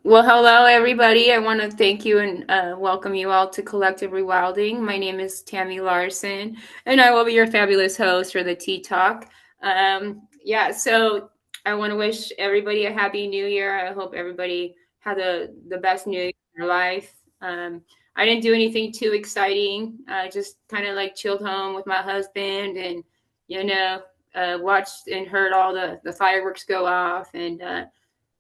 Well, hello, everybody. I want to thank you and welcome you all to Collective Rewilding. My name is Tammie Larson, and I will be your fabulous host for the Tea Talk. So I want to wish everybody a happy new year. I hope everybody had the best new year in their life. I didn't do anything too exciting. I just kind of like chilled home with my husband and, you know, watched and heard all the fireworks go off and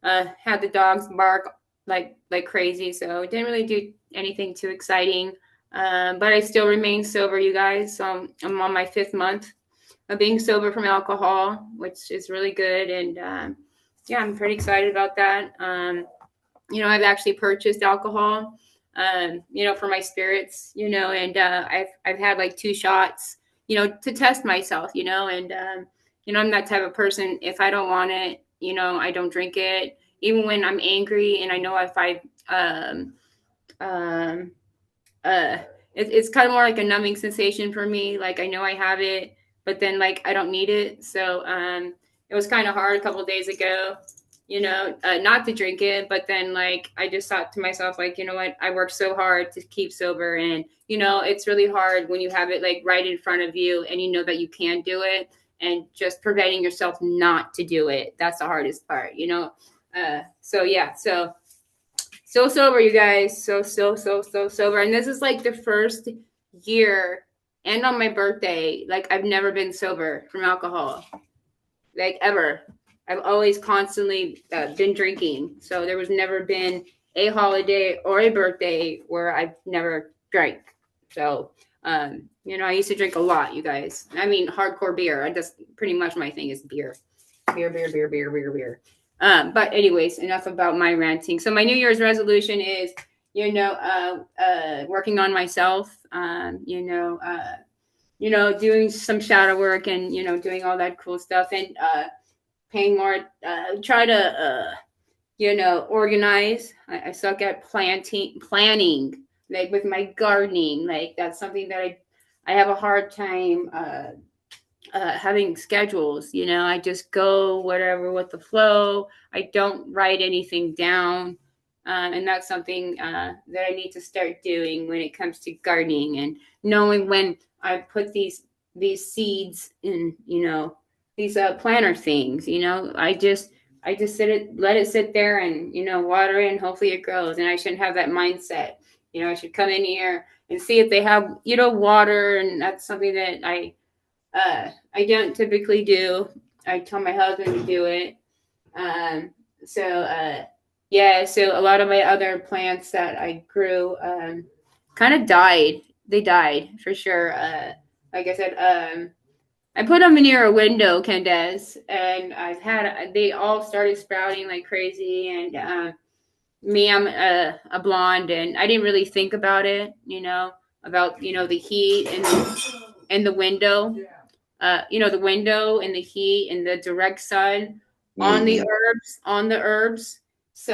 had the dogs bark like crazy. So didn't really do anything too exciting. But I still remain sober, you guys. So I'm on my 5th month of being sober from alcohol, which is really good. And yeah, I'm pretty excited about that. I've actually purchased alcohol, for my spirits, and I've had like 2 shots, to test myself, I'm that type of person. If I don't want it, I don't drink it, even when I'm angry. And I know if um, um, uh, it's kind of more like a numbing sensation for me. Like I know I have it, but then like I don't need it. So it was kind of hard a couple of days ago, not to drink it. But then like I just thought to myself, like, you know what, I worked so hard to keep sober, and it's really hard when you have it like right in front of you, and you know that you can do it, and just preventing yourself not to do it. That's the hardest part. So yeah, so sober, you guys. So sober. And this is like the first year, and on my birthday, like I've never been sober from alcohol, like ever. I've always constantly been drinking. So there was never been a holiday or a birthday where I've never drank. So, I used to drink a lot, you guys. I mean, hardcore beer. I just pretty much my thing is beer. Beer. But anyways, enough about my ranting. So my New Year's resolution is, working on myself. Doing some shadow work and doing all that cool stuff, and paying more. Try to organize. I suck at planning, like with my gardening. Like that's something that I have a hard time having schedules. I just go whatever with the flow. I don't write anything down. And that's something that I need to start doing when it comes to gardening, and knowing when I put these seeds in, these planter things. I just let it sit there and water it, and hopefully it grows. And I shouldn't have that mindset. I should come in here and see if they have water, and that's something that I don't typically do. I tell my husband to do it. Um, so a lot of my other plants that I grew kind of died. They died for sure. Like I said, I put them near a window, Candace, and they all started sprouting like crazy. And I'm a blonde, and I didn't really think about it, about the heat and the window, the window and the heat and the direct sun on the herbs. So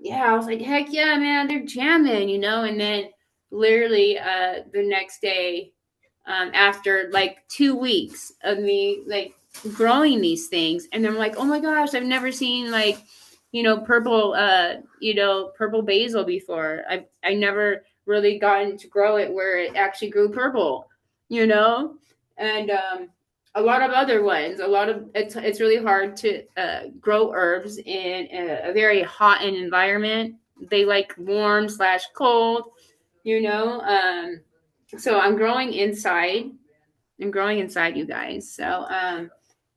yeah, I was like, heck yeah, man, they're jamming, and then literally the next day, after like 2 weeks of me like growing these things, and I'm like, oh my gosh, I've never seen like purple basil before. I never really gotten to grow it where it actually grew purple, and a lot of other ones. It's really hard to grow herbs in a very hot environment. They like warm slash cold, you know. So I'm growing inside. You guys. So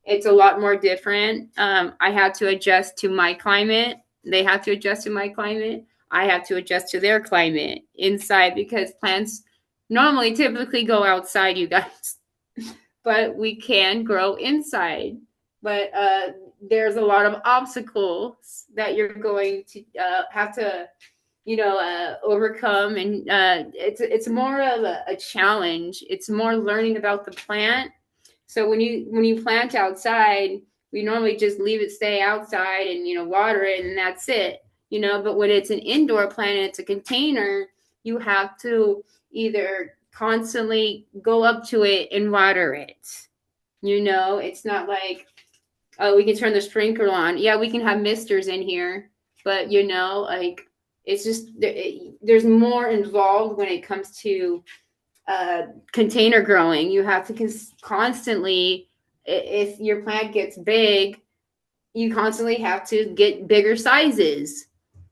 it's a lot more different. I had to adjust to my climate. They had to adjust to my climate. I had to adjust to their climate inside, because plants normally typically go outside, you guys. But we can grow inside. But there's a lot of obstacles that you're going to have to, overcome, and it's more of a challenge. It's more learning about the plant. So when you plant outside, we normally just leave it stay outside and water it, and that's it. But when it's an indoor plant, it's a container, you have to either constantly go up to it and water it. It's not like, oh, we can turn the sprinkler on. Yeah, we can have misters in here, but like it's just there's more involved when it comes to container growing. You have to constantly, if your plant gets big, you constantly have to get bigger sizes,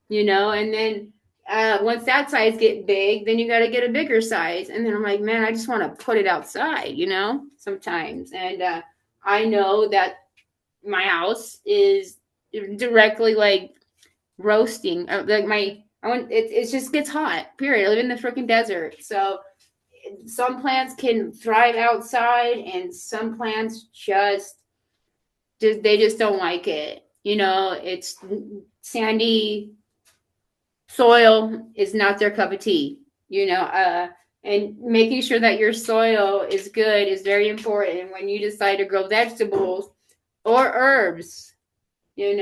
and then once that size get big, then you got to get a bigger size. And then I'm like, man, I just want to put it outside, sometimes. And I know that my house is directly like roasting. Like it just gets hot. Period. I live in the freaking desert, so some plants can thrive outside, and some plants they just don't like it. It's sandy soil is not their cup of tea. And making sure that your soil is good is very important when you decide to grow vegetables or herbs. Right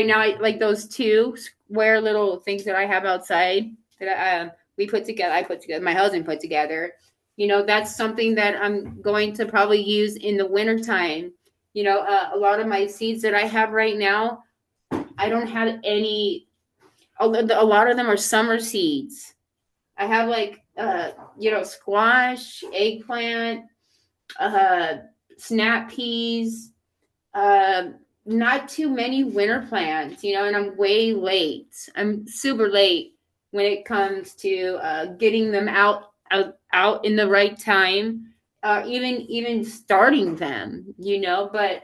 now, like those two square little things that I have outside that we put together. I put together. My husband put together. That's something that I'm going to probably use in the wintertime. A lot of my seeds that I have right now, I don't have any. A lot of them are summer seeds. I have like squash, eggplant, uh, snap peas, uh, not too many winter plants, and I'm way late. I'm super late when it comes to getting them out in the right time, even starting them, But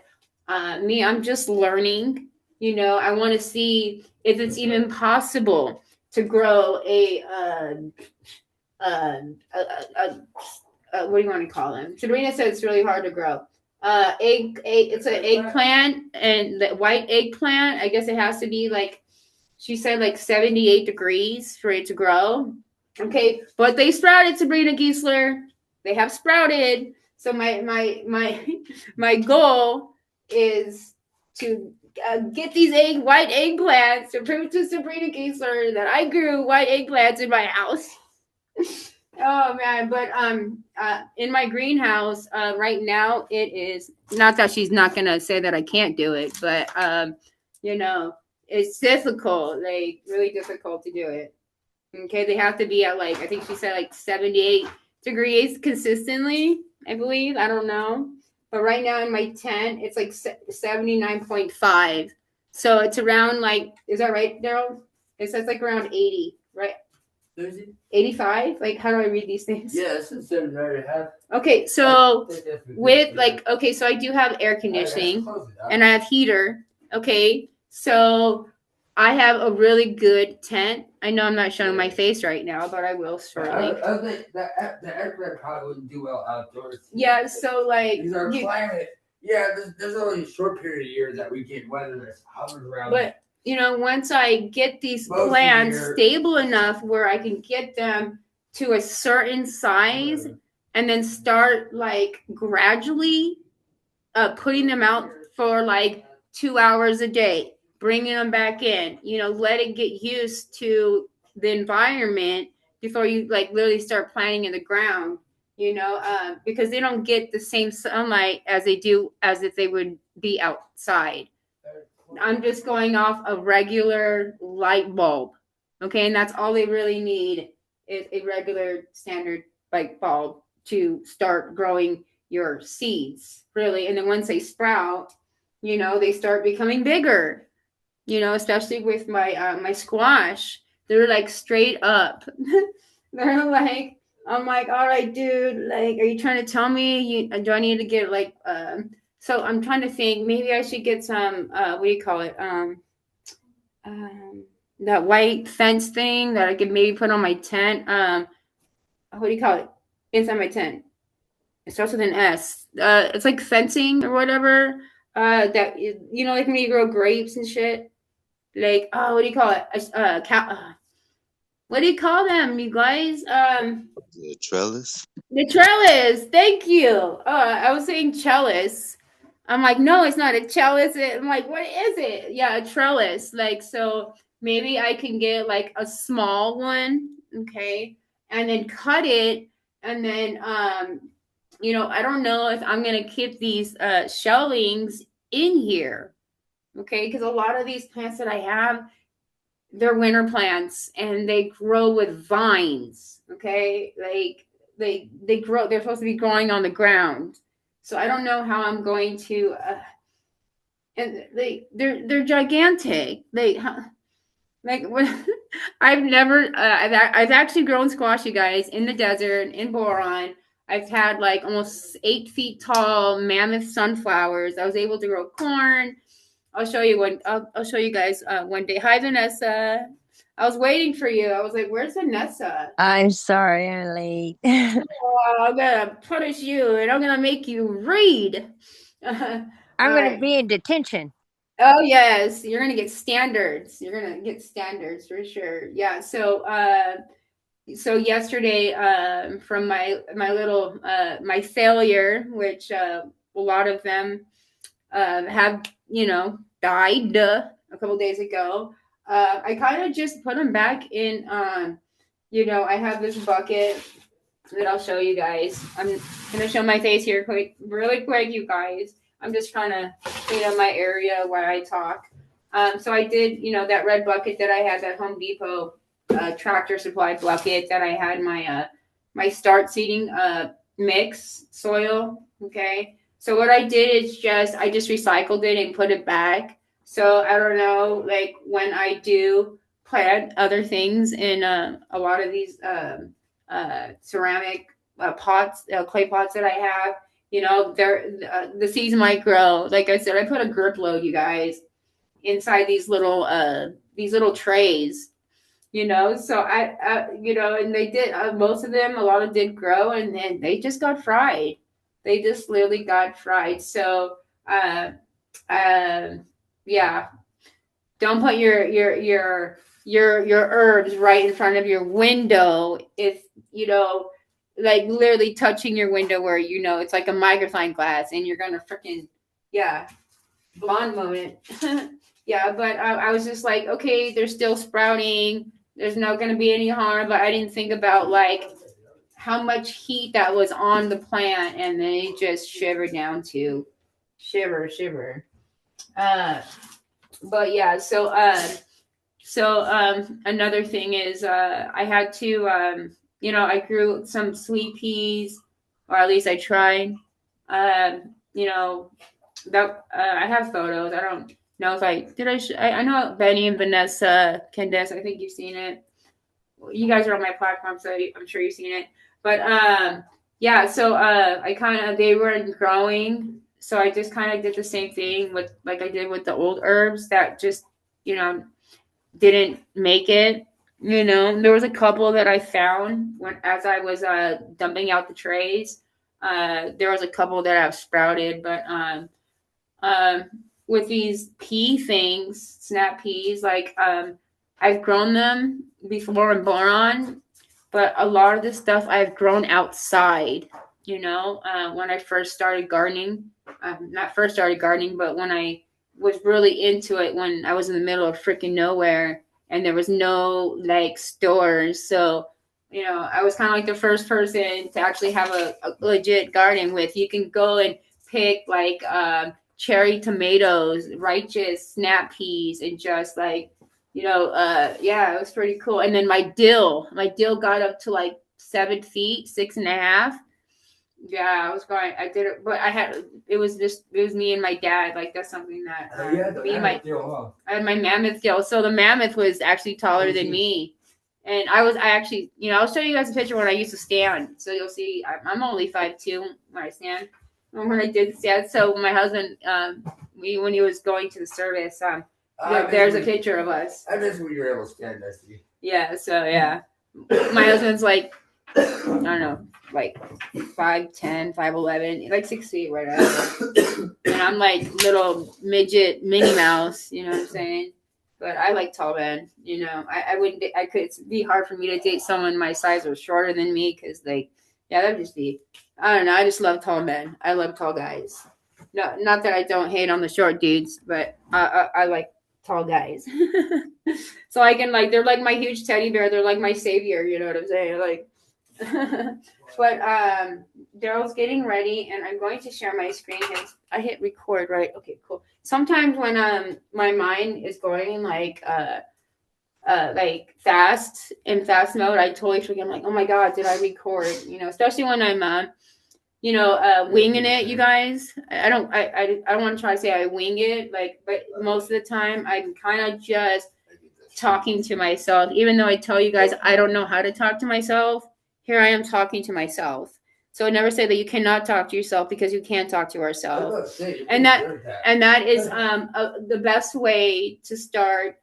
me, I'm just learning. I want to see if it's even possible to grow what do you want to call them? Sabrina said it's really hard to grow. It's an eggplant, and the white eggplant. I guess it has to be like she said, like 78 degrees for it to grow. Okay, but they sprouted, Sabrina Giesler. They have sprouted. So my goal is to get these white eggplants to prove to Sabrina Giesler that I grew white eggplants in my house. Oh man, but in my greenhouse right now, it is not that she's not gonna say that I can't do it, but it's difficult, like really difficult to do it. Okay, they have to be at like, I think she said like 78 degrees consistently, I believe. I don't know, but right now in my tent, it's like 79.5. So it's around like, is that right, Daryl? It says like around 80, right? 85? Like, how do I read these things? Yes, it says right half. Okay, so with like, okay, so I do have air conditioning and I have heater. Okay, so I have a really good tent. I know I'm not showing my face right now, but I will shortly. I think the aircraft probably wouldn't do well outdoors. Yeah, so like because our climate, there's only a short period of years that we get weather that's hovers around. But once I get these plants stable enough where I can get them to a certain size and then start like gradually putting them out for like 2 hours a day, bringing them back in, let it get used to the environment before you like literally start planting in the ground, because they don't get the same sunlight as they do as if they would be outside. I'm just going off a regular light bulb. Okay, and that's all they really need is a regular standard light bulb to start growing your seeds, really. And then once they sprout, they start becoming bigger. Especially with my squash, they're like straight up. They're like, I'm like, all right, dude. Like, are you trying to tell me do I need to get like so I'm trying to think. Maybe I should get some. What do you call it? That white fence thing that I could maybe put on my tent. What do you call it? Inside my tent. It starts with an S. It's like fencing or whatever. That like when you grow grapes and shit. Like, what do you call it? What do you call them, you guys? The trellis. The trellis. Thank you. I was saying trellis. I'm like, no, it's not a trellis. I'm like, what is it? Yeah, a trellis. Like, so maybe I can get like a small one, okay, and then cut it, and then I don't know if I'm gonna keep these shelvings in here, Okay, because a lot of these plants that I have, they're winter plants and they grow with vines. Okay, like they grow. They're supposed to be growing on the ground. So I don't know how I'm going to. And they're gigantic. Like I've never I've actually grown squash, you guys, in the desert in Boron. I've had like almost 8 feet tall mammoth sunflowers. I was able to grow corn. I'll show you one. I'll show you guys one day. Hi, Vanessa. I was waiting for you. I was like, "Where's Vanessa?" I'm sorry I'm late. Oh, I'm gonna punish you, and I'm gonna make you read. I'm All going to right. be in detention. Oh yes, you're gonna get standards. You're gonna get standards for sure. Yeah. So yesterday, from my little my failure, which a lot of them have died a couple days ago. I kind of just put them back in. I have this bucket that I'll show you guys. I'm gonna show my face here really quick, you guys. I'm just trying to clean up my area while I talk. So I did, that red bucket that I had, that Home Depot tractor supply bucket that I had my start seeding mix soil. Okay. So what I did is I just recycled it and put it back. So I don't know, like when I do plant other things in a lot of these ceramic pots, clay pots that I have. The seeds might grow. Like I said, I put a grip load, you guys, inside these little trays. So and they did most of them. A lot of did grow, and then they just got fried. They just literally got fried. So, yeah, don't put your herbs right in front of your window if like literally touching your window where it's like a magnifying glass and you're gonna freaking blonde moment. Yeah, but I was just like, okay, they're still sprouting, there's not gonna be any harm, but I didn't think about like how much heat that was on the plant, and then it just shivered down to shiver. But yeah, another thing is I had to I grew some sweet peas, or at least I tried. That I have photos. I don't know if I know Benny and Vanessa Candace. I think you've seen it. You guys are on my platform, so I'm sure you've seen it. But yeah, so I kind of they weren't growing, so I just kind of did the same thing with like I did with the old herbs that just didn't make it. There was a couple that I found as I was dumping out the trays. There was a couple that have sprouted, but um, with these pea things, snap peas, like I've grown them before in Boron, but a lot of the stuff I've grown outside. When I first started gardening, not first started gardening, but when I was really into it, when I was in the middle of freaking nowhere and there was no like stores. So, I was kind of like the first person to actually have a legit garden with. You can go and pick like cherry tomatoes, righteous snap peas, and just like, yeah, it was pretty cool. And then my dill got up to like 7 feet, 6.5. Yeah, I did it, but it was me and my dad. Like that's something that I had my mammoth deal. So the mammoth was actually taller than me. And I actually, I'll show you guys a picture when I used to stand. So you'll see, I'm only 5'2" when I stand. When I did stand, so my husband, when he was going to the service, there's a picture of us. I miss when you were able to stand, Dusty. Yeah, so yeah. My husband's like, I don't know, like 5'10", 5'11", like 6 feet, whatever. And I'm like little midget Minnie Mouse, you know what I'm saying? But I like tall men, it'd be hard for me to date someone my size or shorter than me, because like, yeah, that'd just be, I don't know, I just love tall men. I love tall guys. No, not that I don't hate on the short dudes, but I like tall guys. So I can like, they're like my huge teddy bear. They're like my savior. You know what I'm saying? Like, but Daryl's getting ready, and I'm going to share my screen. I hit record, right? Okay, cool. sometimes when my mind is going like fast mode, I totally forget. I'm like, oh my god, did I record? Especially when I'm winging it, you guys. I don't want to try to say I wing it, but most of the time I'm kind of just talking to myself. Even though I tell you guys I don't know how to talk to myself, here I am talking to myself. So never say that you cannot talk to yourself, because you can talk to ourselves. And that is the best way to start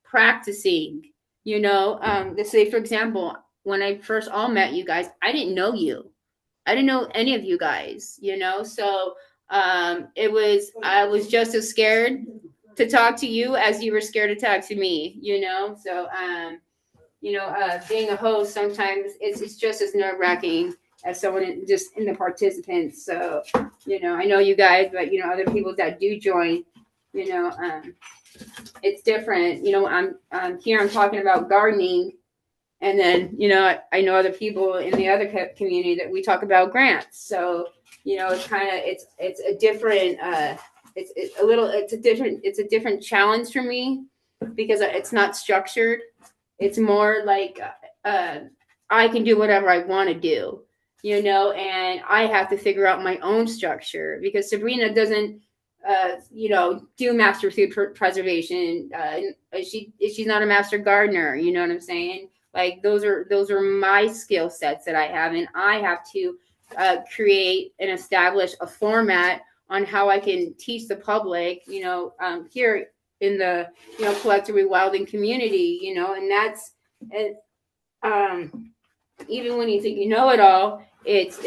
practicing. Let's say, for example, when I first all met you guys, I didn't know you. I didn't know any of you guys, so I was just as scared to talk to you as you were scared to talk to me, so being a host, sometimes it's just as nerve-wracking as someone just in the participants. So I know you guys, but other people that do join, it's different. I'm here, I'm talking about gardening. And then, I know other people in the other community that we talk about grants. So, it's kind of, it's a different, it's a different challenge for me, because it's not structured. It's more like, I can do whatever I want to do, and I have to figure out my own structure, because Sabrina doesn't, do master food preservation. She's not a master gardener. You know what I'm saying? Like those are my skill sets that I have, and I have to create and establish a format on how I can teach the public, here in the collective rewilding community, and that's even when you think you know it all, it's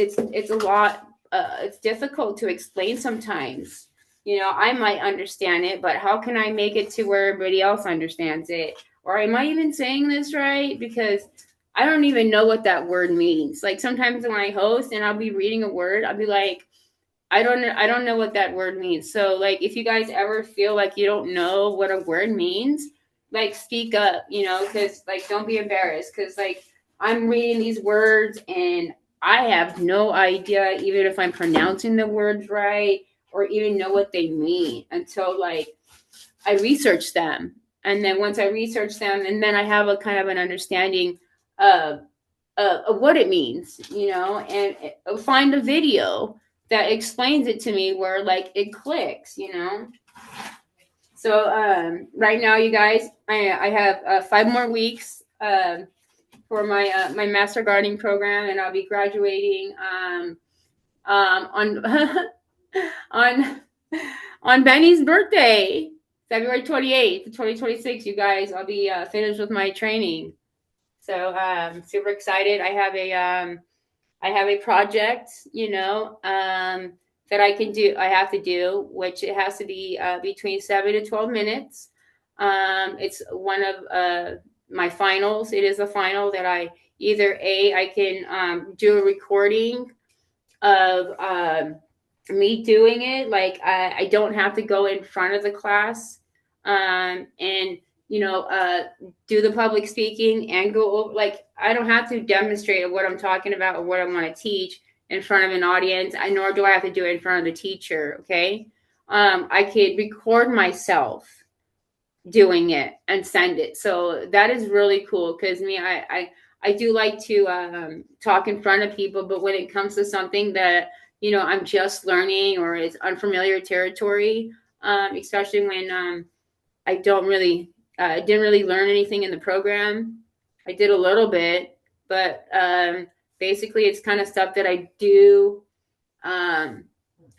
a lot. It's difficult to explain sometimes. I might understand it, but how can I make it to where everybody else understands it? Or am I even saying this right? Because I don't even know what that word means. Like sometimes when I host and I'll be reading a word, I'll be like, I don't know what that word means. So like if you guys ever feel like you don't know what a word means, like speak up, because like don't be embarrassed, because like I'm reading these words and I have no idea even if I'm pronouncing the words right or even know what they mean until like I research them. And then once I research them, and then I have a kind of an understanding of what it means, and find a video that explains it to me where like it clicks. So right now, you guys, I have 5 more weeks for my my master gardening program, and I'll be graduating on on on Benny's birthday, February 28th, 2026, you guys. I'll be finished with my training. So super excited. I have a project, that I have to do, which it has to be between 7 to 12 minutes. It's one of my finals. It is a final that I can do a recording of me doing it. Like I don't have to go in front of the class and do the public speaking and go over, like I don't have to demonstrate what I'm talking about or what I want to teach in front of an audience, nor do I have to do it in front of the teacher. Okay. I could record myself doing it and send it. So that is really cool, because I do like to talk in front of people, but when it comes to something that I'm just learning or is unfamiliar territory, especially when I didn't really learn anything in the program. I did a little bit, but basically it's kind of stuff that I do on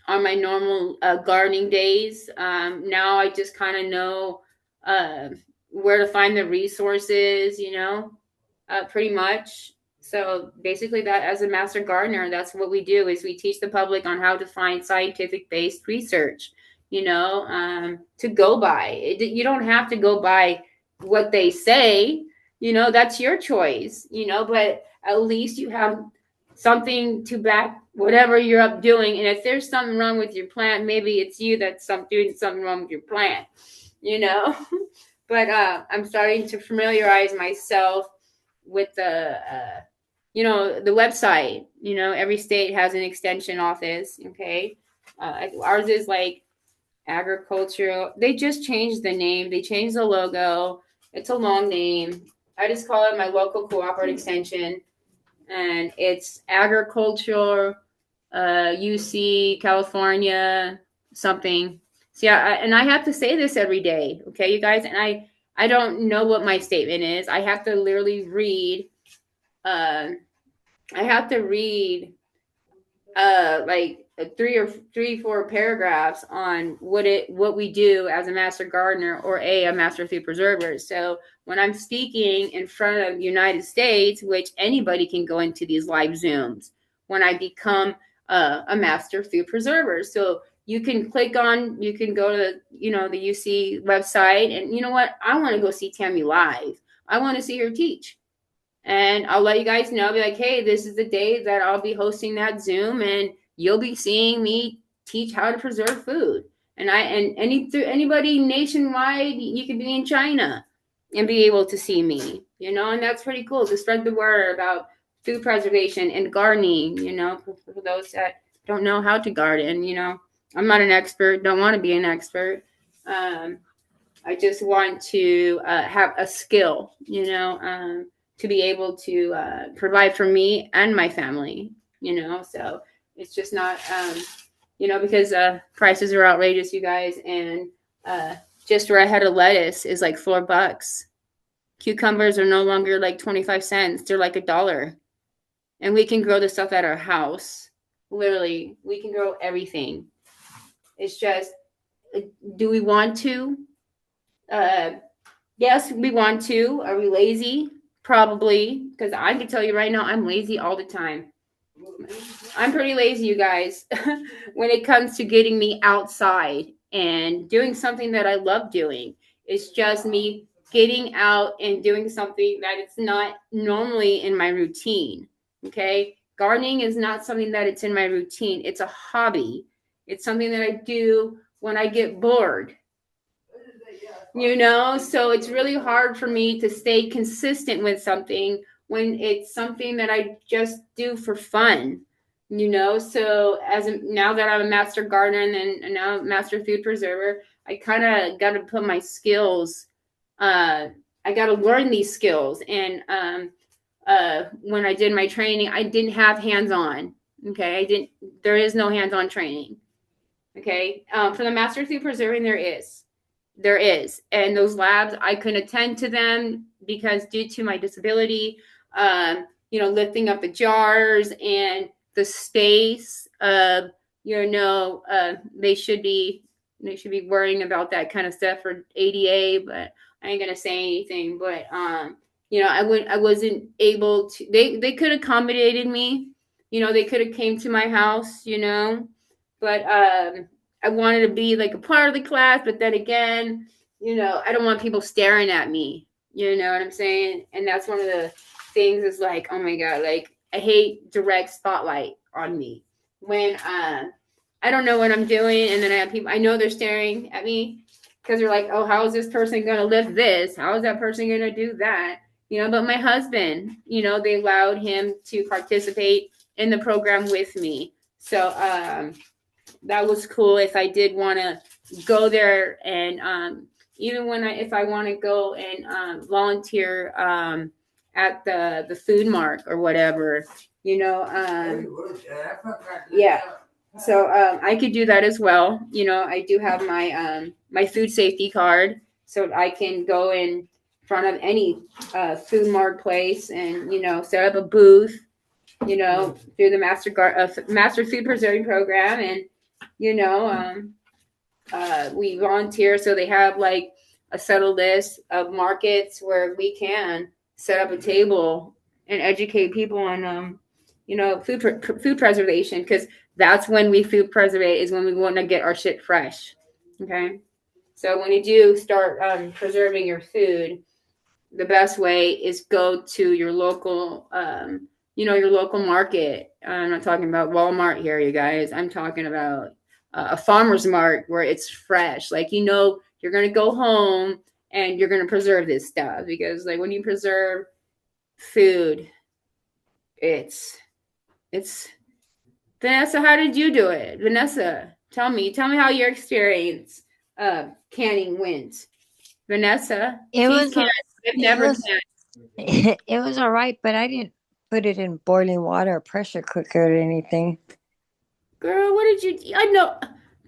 my normal gardening days. Now I just kind of know where to find the resources, pretty much. So basically that as a master gardener, that's what we do, is we teach the public on how to find scientific-based research, to go by. You don't have to go by what they say, that's your choice, but at least you have something to back whatever you're up doing. And if there's something wrong with your plant, maybe it's you that's doing something wrong with your plant, but I'm starting to familiarize myself with the website. Every state has an extension office. Okay. Ours is like Agricultural. They just changed the name. They changed the logo. It's a long name. I just call it my local cooperative extension, and it's agriculture, UC California something. See, and I have to say this every day, okay, you guys, and I don't know what my statement is. I have to literally read. I have to read like four paragraphs on what we do as a master gardener or a master food preserver. So when I'm speaking in front of the United States, which anybody can go into these live Zooms, when I become a master food preserver. So you can you can go to the UC website, and you know what? I want to go see Tammie live. I want to see her teach. And I'll let you guys know, be like, hey, this is the day that I'll be hosting that Zoom, and you'll be seeing me teach how to preserve food. And anybody nationwide, you could be in China and be able to see me, and that's pretty cool to spread the word about food preservation and gardening, for those that don't know how to garden, I'm not an expert, don't want to be an expert. I just want to have a skill, to be able to provide for me and my family, so it's just not, because prices are outrageous, you guys. And just where I had a lettuce is like $4. Cucumbers are no longer like 25 cents. They're like $1. And we can grow the stuff at our house. Literally, we can grow everything. It's just, do we want to? Yes, we want to. Are we lazy? Probably, because I can tell you right now, I'm lazy all the time. I'm pretty lazy, you guys, when it comes to getting me outside and doing something that I love doing. It's just me getting out and doing something that it's not normally in my routine. Okay. Gardening is not something that it's in my routine. It's a hobby. It's something that I do when I get bored. So it's really hard for me to stay consistent with something when it's something that I just do for fun, so now that I'm a master gardener and now master food preserver, I kind of got to put my skills, I got to learn these skills. And when I did my training, I didn't have hands-on. Okay. There is no hands-on training. Okay. For the master food preserving, there is. And those labs, I couldn't attend to them because due to my disability, lifting up the jars and the space, they should be worrying about that kind of stuff for ADA, but I ain't gonna say anything. But I wasn't able to. They could have accommodated me. They could have came to my house. But I wanted to be like a part of the class, but then again, I don't want people staring at me. You know what I'm saying? And that's one of the things is like, oh my God, like I hate direct spotlight on me when I don't know what I'm doing. And then I have people, I know they're staring at me because they're like, oh, how is this person going to lift this? How is that person going to do that? But my husband, they allowed him to participate in the program with me. So, that was cool. If I did want to go there, and even if I want to go and volunteer at the food mark or whatever, yeah. So I could do that as well. I do have my my food safety card, so I can go in front of any food mark place and set up a booth. Through the master food preserving program, and we volunteer, so they have like a settled list of markets where we can set up a table and educate people on food preservation, because that's when we food preservate, is when we want to get our shit fresh. Okay, so when you do start preserving your food, the best way is go to your local your local market. I'm not talking about Walmart here, you guys. I'm talking about a farmer's market where it's fresh. Like, you're going to go home and you're going to preserve this stuff, because like when you preserve food, it's Vanessa, how did you do it? Vanessa, Tell me how your experience canning went. Vanessa, It she's was canned. I've it never was canned. it was all right, but I didn't put it in boiling water or pressure cooker or anything. Girl, what did you? I know,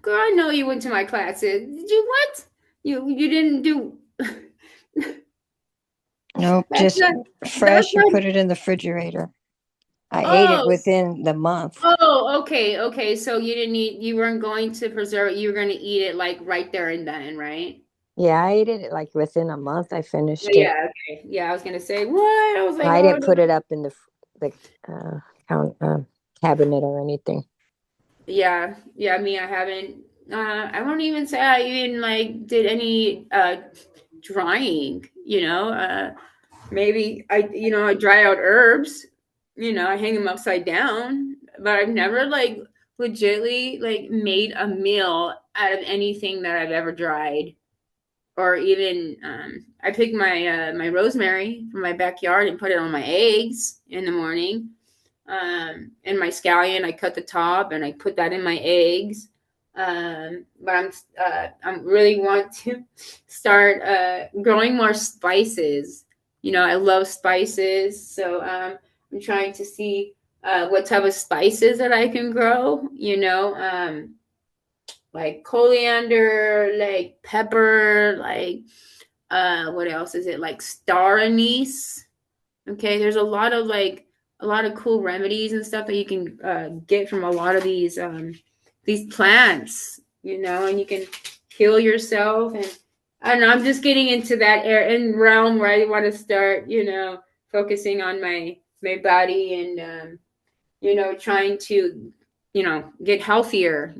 girl. I know you went to my classes. Did you what? You didn't do. Nope, That's just not. That's fresh and not. put it in the refrigerator. I ate it Oh, within the month. oh, okay. So you didn't eat. You weren't going to preserve it. You were going to eat it like right there and then, right? Yeah, I ate it like within a month. I finished it. Yeah. Okay. Yeah. I was gonna say what? I was like, I oh, didn't put it up in the count, cabinet or anything. yeah. Me, I haven't. I won't even say I even like did any drying. Maybe I dry out herbs. I hang them upside down, but I've never like legitly like made a meal out of anything that I've ever dried. Or even I pick my rosemary from my backyard and put it on my eggs in the morning. And my scallion, I cut the top and I put that in my eggs. But I'm really want to start growing more spices. I love spices, so I'm trying to see what type of spices that I can grow. Like coriander, like pepper, like what else is it? Like star anise. Okay, there's a lot of cool remedies and stuff that you can get from a lot of these plants, and you can heal yourself. And I don't know, I'm just getting into that realm where I want to start, focusing on my body and trying to, get healthier.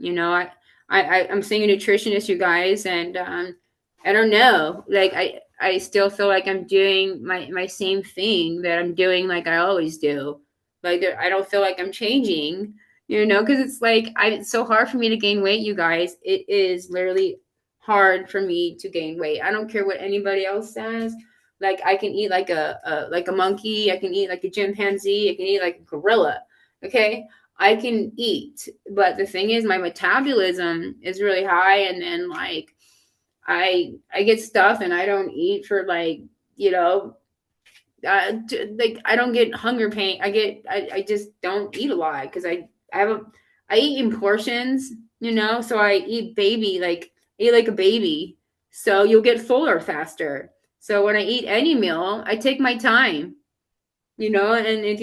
I'm seeing a nutritionist, you guys, and I don't know, like I still feel like I'm doing my same thing that I'm doing like I always do. Like I don't feel like I'm changing, because it's like it's so hard for me to gain weight, you guys. It is literally hard for me to gain weight. I don't care what anybody else says. Like I can eat like a monkey, I can eat like a chimpanzee, I can eat like a gorilla. Okay, I can eat, but the thing is, my metabolism is really high, and then like I get stuff, and I don't eat for like you know, like I don't get hunger pain. I just don't eat a lot because I eat in portions, so I eat I eat like a baby, so you'll get fuller faster. So when I eat any meal, I take my time, and if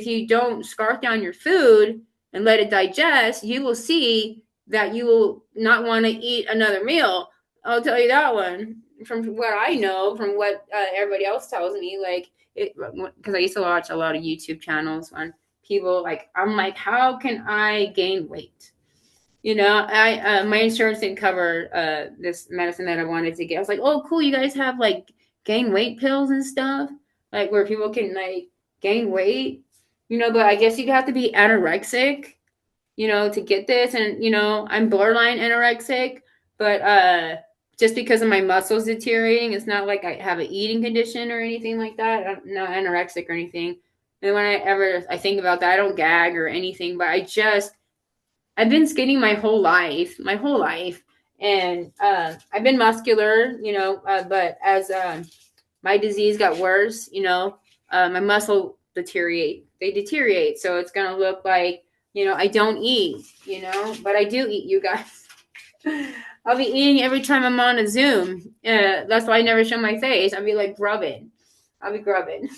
you don't scarf down your food and let it digest, you will see that you will not want to eat another meal. I'll tell you that one from what I know, from what everybody else tells me. Like it, because I used to watch a lot of YouTube channels on people. Like I'm like, how can I gain weight? I my insurance didn't cover this medicine that I wanted to get. I was like, oh, cool, you guys have like gain weight pills and stuff, like where people can like gain weight, but I guess you have to be anorexic, to get this. And I'm borderline anorexic, but just because of my muscles deteriorating, it's not like I have an eating condition or anything like that. I'm not anorexic or anything. And whenever I think about that, I don't gag or anything, but I've been skinny my whole life, and I've been muscular, but as my disease got worse, my muscle they deteriorate, so it's gonna look like I don't eat, but I do eat, you guys. I'll be eating every time I'm on a Zoom. That's why I never show my face. I'll be like grubbing. I'll be grubbing.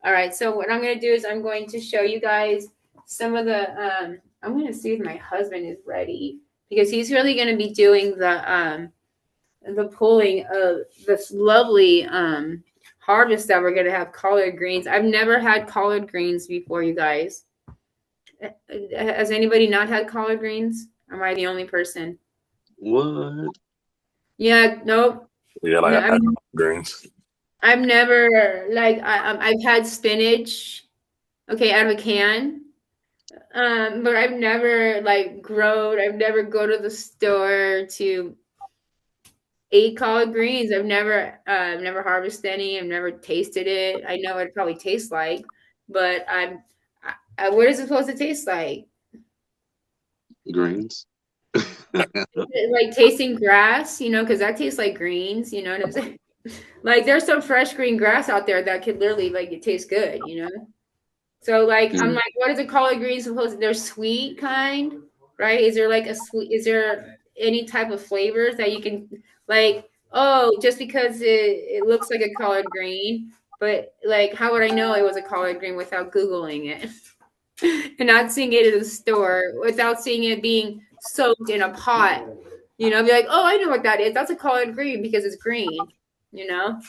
All right. So what I'm going to do is I'm going to show you guys some of the. I'm going to see if my husband is ready because he's really going to be doing the pulling of this lovely harvest that we're going to have collard greens. I've never had collard greens before, you guys. Has anybody not had collard greens? Am I the only person? What? Yeah, nope. Yeah, like No, I had greens. I've never like I've had spinach, okay, out of a can. But I've never like grown. I've never go to the store to eat collard greens. I've never harvested any. I've never tasted it. I know what it probably tastes like, but what is it supposed to taste like? Greens? Like tasting grass, you know, because that tastes like greens, you know what I'm saying? Like there's some fresh green grass out there that could literally like it tastes good, you know? So like I'm Mm. like, what is a collard green supposed to? They're sweet kind, right? Is there like a sweet? Is there any type of flavors that you can like? Oh, just because it looks like a collard green, but like, how would I know it was a collard green without googling it and not seeing it in the store, without seeing it being soaked in a pot? You know, be like, oh, I know what that is. That's a collard green because it's green. You know,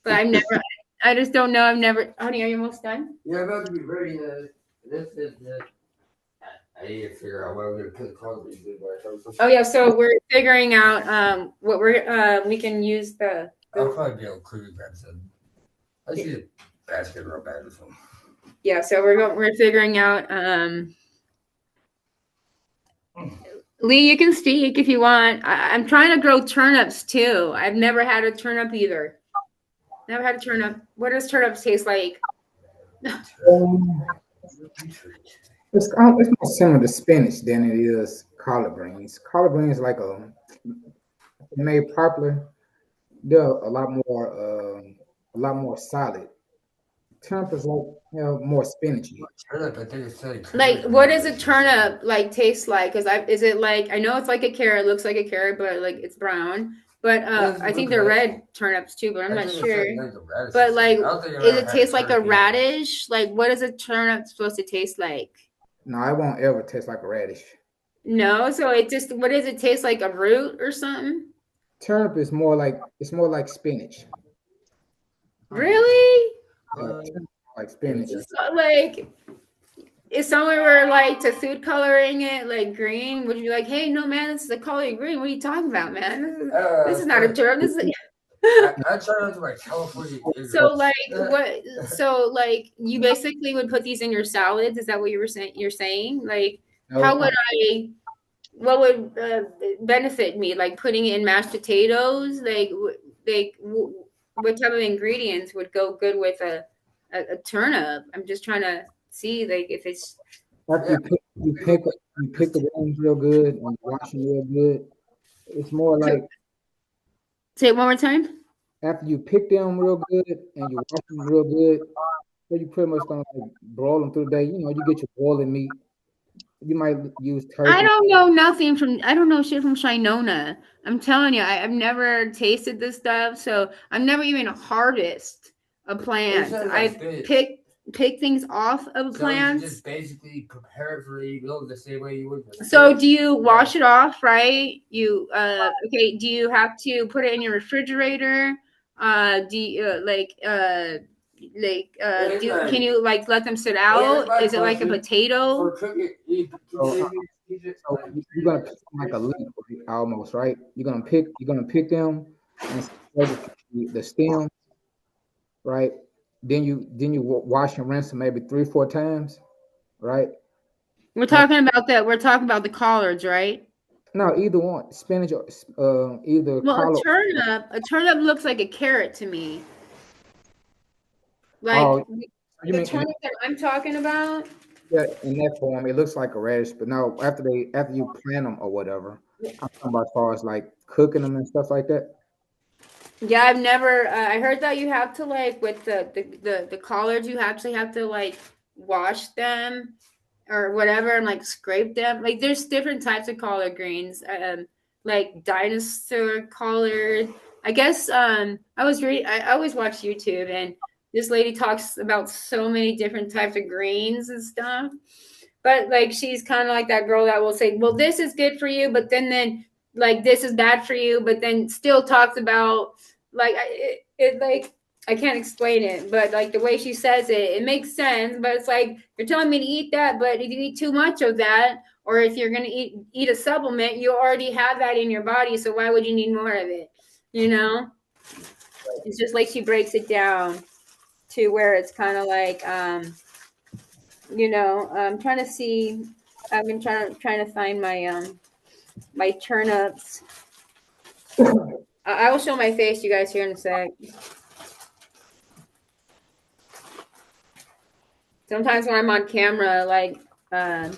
but I've never. I just don't know. I've never. Honey, are you almost done? Yeah, I'm about to be ready. This is the. I need to figure out what we're gonna put the colors in. Oh yeah, so we're figuring out what we can use I'll probably be able to quickly grab some. I see the basket real bad or something. yeah, so we're figuring out Lee, you can speak if you want. I'm trying to grow turnips too. I've never had a turnip either. Never had a turnip. What does turnips taste like? It's more similar to spinach than it is collard greens. Collard greens like made popular. They're a lot more solid. Turnip is like more spinachy. Turnip, I think it's like. Like, what does a turnip like taste like? Because is it like I know it's like a carrot, looks like a carrot, but like it's brown. But I think they're red turnips too, but I'm not sure. But like, does it taste like a radish? Like, what is a turnip supposed to taste like? No, it won't ever taste like a radish. No, so it just what does it taste like? A root or something? Turnip is more like spinach. Really? Like spinach. Like, if someone were like to food coloring it like green, would you be like, hey, no man, this is a color green. What are you talking about, man? This is not a turnip. This is I try not to like California. so like what? So like you basically would put these in your salads. Is that what you were saying? You're saying like how would I? What would benefit me? Like putting it in mashed potatoes? What type of ingredients would go good with a turnip? I'm just trying to see like if it's After you pick the ones real good and wash them real good. It's more like say it one more time. after you pick them real good and you wash them real good, so you pretty much gonna like broil them through the day. You know, you get your boiling meat. You might use I turkey. don't know nothing from I don't know shit from Shinona. I'm telling you, I've never tasted this stuff, so I've never even harvest a plant. I pick things off of plants. So you just basically prepare it for you build the same way you would. So do you wash it off, right? You okay, do you have to put it in your refrigerator? Do you can you like let them sit out? Is it like a potato? So you're gonna pick them like a leaf, right? Almost, right? You're gonna pick them and the stem, right? Then you wash and rinse them maybe 3-4 times, right? We're talking about that. We're talking about the collards, right? No, either one, spinach or either Well, collard. a turnip looks like a carrot to me. Like Oh, you the mean turnip that I'm talking about. in that form, it looks like a radish, but no, after you plant them or whatever, I'm talking about as far as like cooking them and stuff like that. Yeah, I've never. I heard that you have to like with the collards, you actually have to like wash them or whatever and like scrape them. Like there's different types of collard greens. Like dinosaur collard. I guess I always watch YouTube and this lady talks about so many different types of greens and stuff. But like she's kind of like that girl that will say, "Well, this is good for you," but then like this is bad for you, but then still talks about like it like I can't explain it, but like the way she says it, it makes sense. But it's like you're telling me to eat that, but if you eat too much of that, or if you're gonna eat a supplement, you already have that in your body, so why would you need more of it? You know, it's just like she breaks it down to where it's kind of like I'm trying to see. I've been trying to find my turnips. I will show my face, you guys, here in a sec. Sometimes when I'm on camera, like I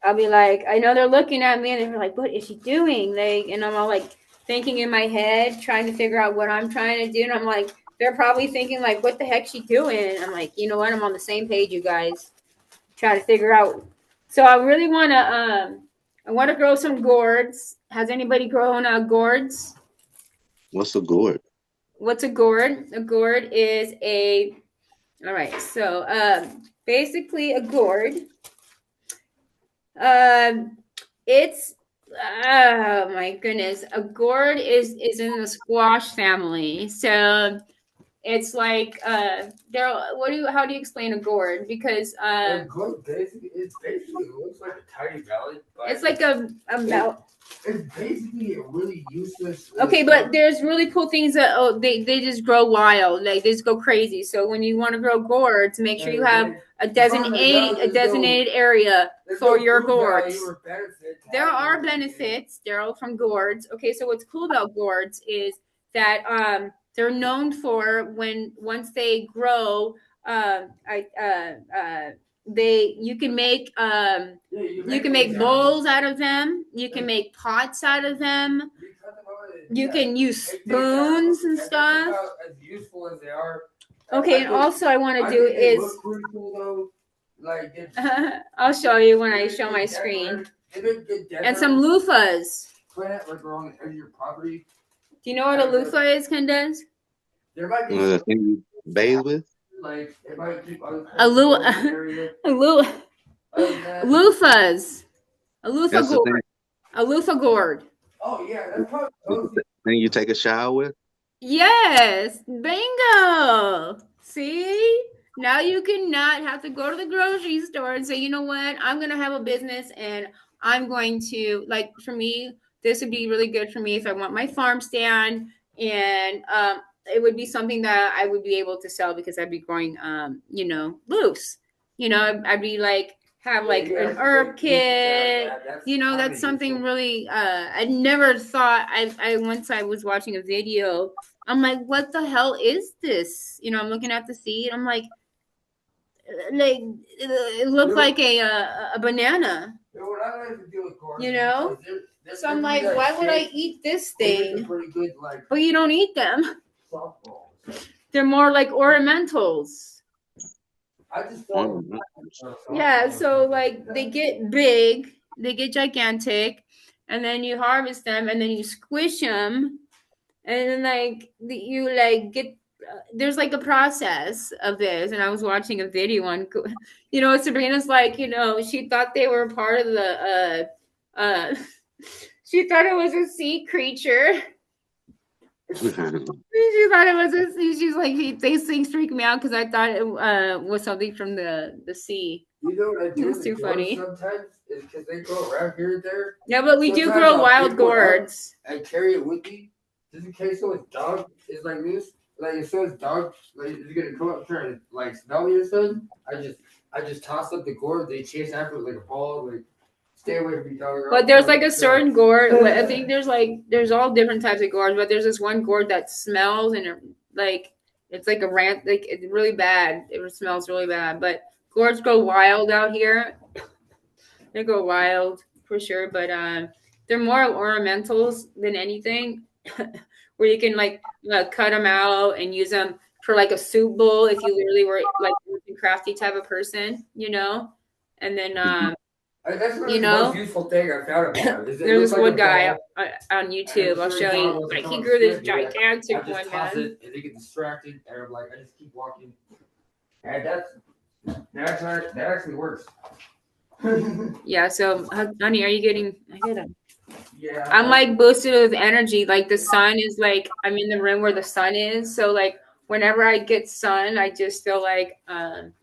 I'll be like, I know they're looking at me and they're like, what is she doing? And I'm all like thinking in my head, trying to figure out what I'm trying to do. And I'm like, they're probably thinking like, what the heck's she doing? I'm like, you know what? I'm on the same page, you guys. Try to figure out. So I really want to grow some gourds. Has anybody grown gourds? What's a gourd? What's a gourd? A gourd is all right. So basically a gourd. It's oh my goodness. A gourd is in the squash family. So it's like there. How do you explain a gourd? Because A gourd basically it looks like a tiny valley. it's like a It's basically a really useless. Okay, but there's really cool things that they just grow wild, like they just go crazy. So when you want to grow gourds, make sure you have a designated area for your gourds. There are benefits, Daryl, from gourds. Okay, so what's cool about gourds is that they're known for once they grow, you can make bowls out of them. You can make pots out of them. You can use spoons and stuff. As useful as they are. Okay, and also I want to do is pretty cool though. Like I'll show you when I show my screen. And some loofahs. Plant like around the edge of your property. Do you know what a loofah is, Candace? There might be The thing you bathe with? like it might keep other loofahs. A loofah That's the gourd. thing. A loofah gourd. Oh yeah, that's probably Thing you take a shower with? Yes, bingo. See? Now you cannot have to go to the grocery store and say, you know what? I'm going to have a business and I'm going to, like, for me, this would be really good for me if I want my farm stand. And it would be something that I would be able to sell because I'd be growing, loose. I'd be like, have like an herb kit. That's something really, I never thought, once I was watching a video, I'm like, what the hell is this? I'm looking at the seed. I'm like it looked like a banana. So I'm like, why would I eat this thing? But you don't eat them. They're more like ornamentals. Yeah, so like they get big, they get gigantic, and then you harvest them, and then you squish them, and then you get. There's like a process of this, and I was watching a video on, Sabrina's like, she thought they were part of the, she thought it was a sea creature. She thought it was a sea. She's like, these things freak me out because I thought it was something from the sea. You know what I do? It's too funny. Sometimes is because they grow around here and there. Yeah, but we do grow wild gourds. I carry it with me just in case someone's dog is like loose. Like if someone's dog is gonna come up trying to like smell me or something, I just toss up the gourd. They chase after it like a ball. Like stay away from me, dog. But there's like a certain gourd. I think there's all different types of gourds, but there's this one gourd that smells and it's like a rant. Like it's really bad. It smells really bad. But gourds go wild out here. They go wild for sure, but they're more ornamentals than anything. Where you can cut them out and use them for like a soup bowl if you really were like a crafty type of person, and then that's really the most useful thing I found about it. There's this one guy on YouTube. I'll show you. Like he grew this gigantic one, man. And they get distracted, and I'm like, I just keep walking, and that actually works. Yeah. So, honey, are you getting? I get him. Yeah. I'm like boosted with energy. Like the sun is like I'm in the room where the sun is. So like whenever I get sun, I just feel like I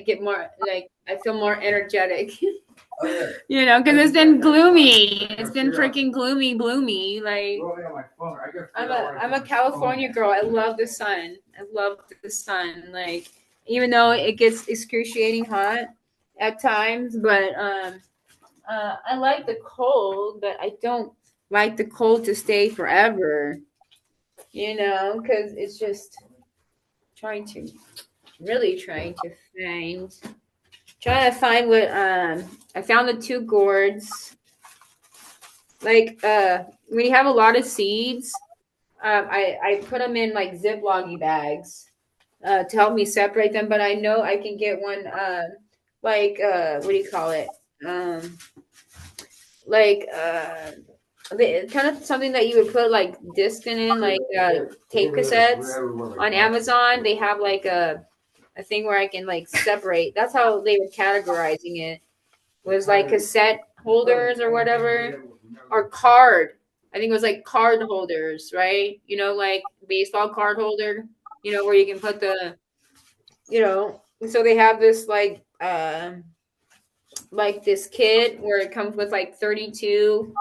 get more like I feel more energetic. Oh, yeah. Because it's been gloomy. It's been freaking gloomy. Like I'm a California girl. I love the sun. Like even though it gets excruciating hot at times, but I like the cold, but I don't like the cold to stay forever, because it's just trying to find trying to find what I found the 2 gourds. Like when you have a lot of seeds, I put them in like Ziploc bags to help me separate them. But I know I can get one like what do you call it? Like kind of something that you would put like disc in, like tape cassettes on Amazon. They have like a thing where I can like separate. That's how they were categorizing it. Was like cassette holders or whatever, or card. I think it was like card holders, right? You know, like baseball card holder. You know, where you can put the, you know. So they have this like this kit where it comes with like 32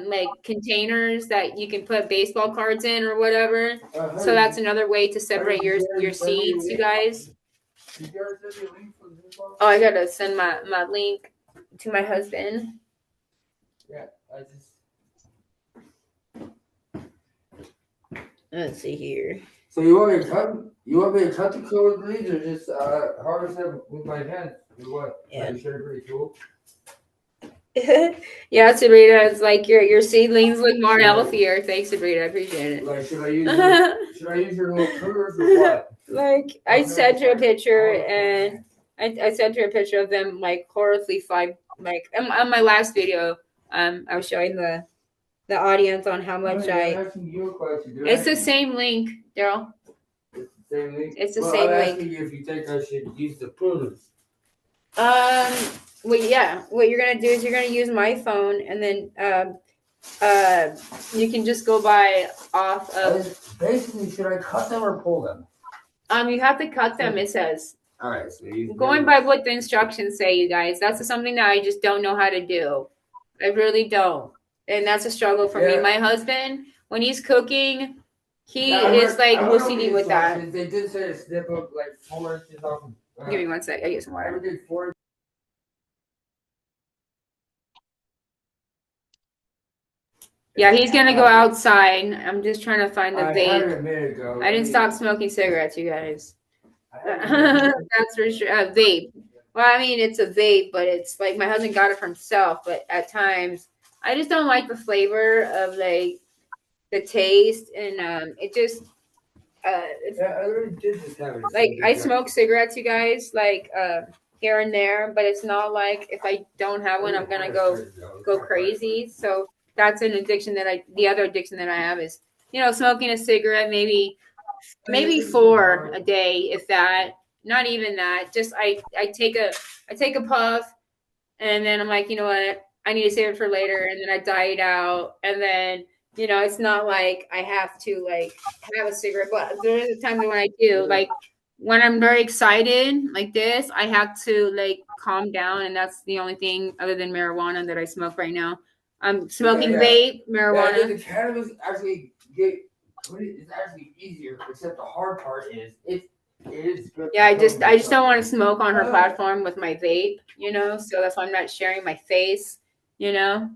like containers that you can put baseball cards in or whatever. So that's another way to separate your seeds, you guys. Oh, I gotta send my link to my husband. Yeah, I just. Let's see here. So you want me to cut? You want me to cut the clothes with leaves or just harvest them with my hands? Or what? Yeah. Like, should I pretty cool? Yeah, Sabrina, it's like your seedlings look more healthier. Thanks, Sabrina. I appreciate it. Like, should I use your little critters or what? Like, I sent her a picture, and I sent her a picture of them like chlorophyll 5. Like on my last video, I was showing the audience on how much It's the same link, Daryl. It's the same link. It's the same I'm link. asking you if you think I should use the pruners. Well, yeah. What you're gonna do is you're gonna use my phone, and then you can just go by off of. Basically, should I cut them or pull them? You have to cut them. It says. All right. So Going by what the instructions say, you guys. That's something that I just don't know how to do. I really don't, and that's a struggle for me. My husband, when he's cooking, he is like OCD with that. They did say to snip up like 4 inches off. Give me 1 sec. I get some water. Yeah, he's gonna go outside. I'm just trying to find the vape. I didn't stop smoking cigarettes, you guys. That's for sure. Vape. Well, I mean, it's a vape, but it's like my husband got it for himself. But at times, I just don't like the flavor of like the taste, and it just. It's, Yeah, I really did just have it. Like I smoke cigarettes, you guys, like here and there, but it's not like if I don't have one, I'm gonna go crazy. So that's an addiction the other addiction that I have is, you know, smoking a cigarette, maybe 4 a day, if that. Not even that. Just I take a puff, and then I'm like, you know what, I need to save it for later, and then I diet out, and then. You know, it's not like I have to like have a cigarette, but there is a time when I do. Like when I'm very excited like this, I have to like calm down, and that's the only thing other than marijuana that I smoke right now. I'm smoking vape, marijuana. Yeah, the cannabis actually it's actually easier, except the hard part is it is good. Yeah, I just don't want to smoke on her platform with my vape, you know, so that's why I'm not sharing my face, you know.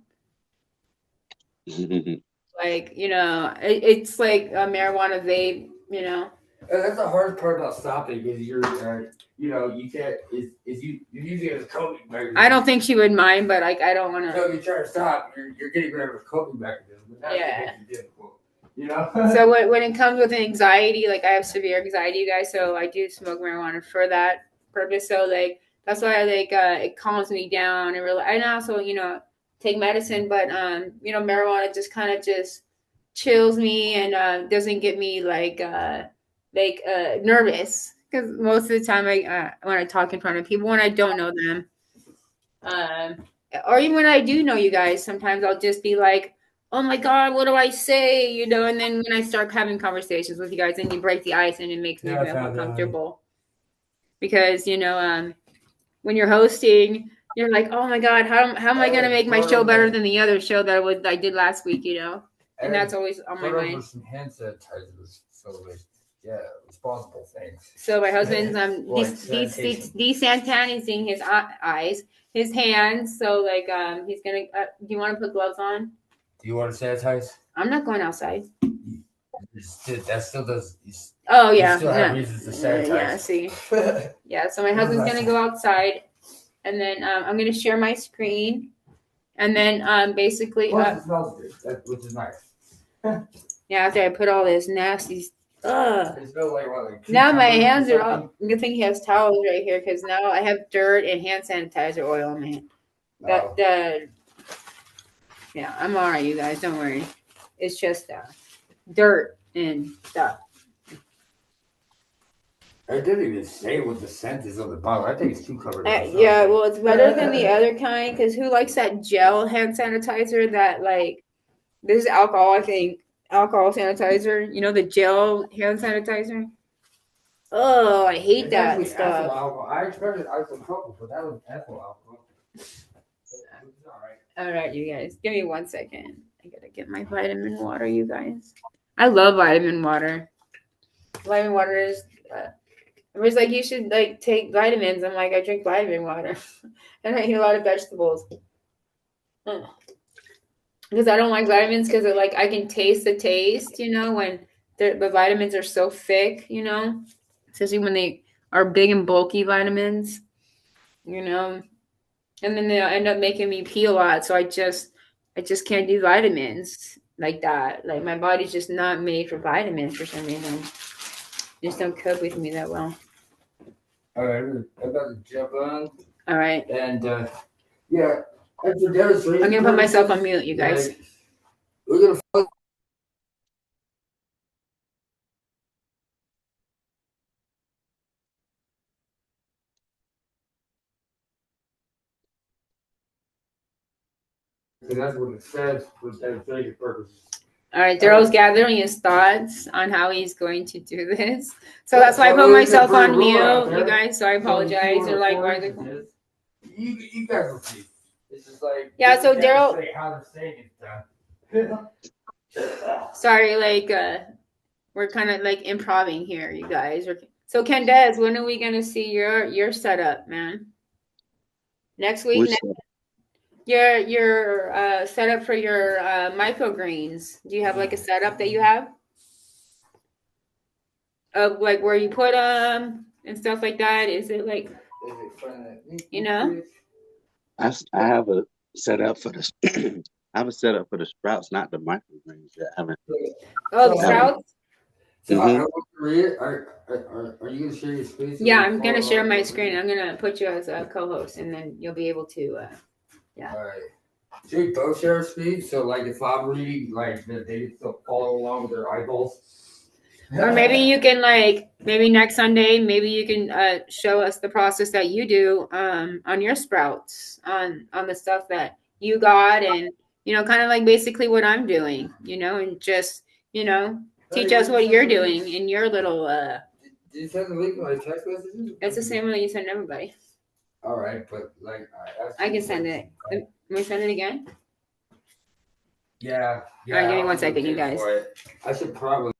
Like, you know, it's like a marijuana vape, you know. And that's the hardest part about stopping is you're, you know, you can't. Is you using it as coping mechanism. I don't think she would mind, but like I don't want to. So if you try to stop, you're getting rid of a coping mechanism. Yeah. You know. So when it comes with anxiety, like I have severe anxiety, you guys, so I do smoke marijuana for that purpose. So like that's why like it calms me down and really. And also, you know, take medicine, but you know, marijuana just kind of just chills me and doesn't get me like nervous, because most of the time when I talk in front of people when I don't know them, or even when I do know you guys, sometimes I'll just be like, oh my god, what do I say, you know, and then when I start having conversations with you guys and you break the ice and it makes me feel more comfortable, because you know when you're hosting, you're like, oh my god, how am I gonna make my show better than the other show that I did last week, you know? And that's always on my mind. Some hand sanitizers, so like, yeah, responsible things. So my husband's desanitizing his eyes, his hands. So like he's gonna. Do you want to put gloves on? Do you want to sanitize? I'm not going outside. That still does. Oh yeah. You still have reasons to sanitize. Yeah. See. Yeah. So my husband's gonna go outside. And then I'm going to share my screen. And then basically, Plus, it smells good, which is nice. yeah, after I put all this nasty, It smells like now my cucumbers or hands are something. all. Good thing he has towels right here because now I have dirt and hand sanitizer oil on my hand. Oh. Yeah, I'm all right, you guys. Don't worry. It's just dirt and stuff. It didn't even say what the scent is on the bottle. I think it's cucumber. Yeah, well, it's better than the other kind because who likes that gel hand sanitizer that like this is alcohol, I think. Alcohol sanitizer, you know, the gel hand sanitizer. Oh, I hate It's that actually stuff. ethyl alcohol. I expected isopropyl, but that was ethyl alcohol. It's all right. All right, you guys, give me 1 second. I gotta get my vitamin water, you guys. I love vitamin water. Vitamin water is. Everybody's like, you should like take vitamins. I'm like, I drink vitamin water, and I eat a lot of vegetables. Because I don't like vitamins because like I can taste the taste, you know, when the vitamins are so thick, you know, especially when they are big and bulky vitamins, you know, and then they end up making me pee a lot. So I just can't do vitamins like that. Like my body's just not made for vitamins for some reason. Just don't cope with me that well. All right, I'm about to jump on. All right. And yeah, and for demonstration I'm gonna put myself on purposes, mute, you guys. like, we're gonna. That's what it says for demonstration purposes. All right, Daryl's gathering his thoughts on how he's going to do this. So that's why I put myself on mute, you guys. So I apologize. Or like, why are they? You guys will see. It's just like Yeah. So Daryl, how they're saying it done. sorry, like we're kind of like improving here, you guys. So Candace, when are we gonna see your setup, man? Next week. Your setup for your microgreens. Do you have like a setup that you have? Of like where you put them and stuff like that? Is it like, you know? I have a setup for the I have a setup for the sprouts, not the microgreens. I haven't. Oh, the sprouts? So Mhm. are you gonna share your screen? Yeah, I'm gonna share my screen. I'm gonna put you as a co-host, and then you'll be able to. Yeah. All right. Should we both share our screen? So like if I'm reading, like they can still follow along with their eyeballs. Or maybe you can like maybe next Sunday, maybe you can show us the process that you do on your sprouts on the stuff that you got, and you know, kind of like basically what I'm doing, you know, and just you know teach us what you're doing in your little. Did you send the link to my text messages? It's the same one you send everybody. All right, but like I can send it. Let me send it again. Yeah. All right, give me 1 second, you guys. I should probably.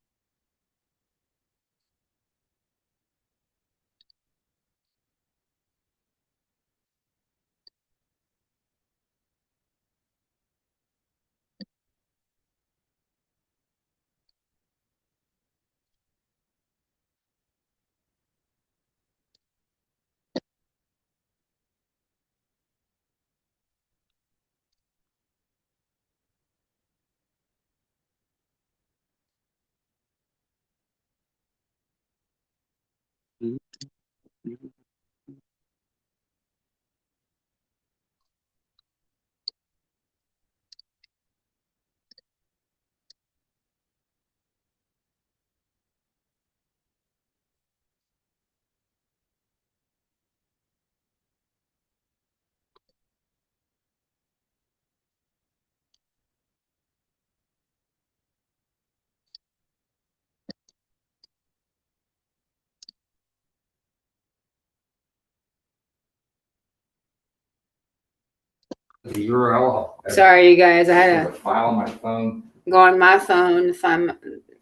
The URL. Sorry, you guys. I had to file on my phone. Go on my phone to find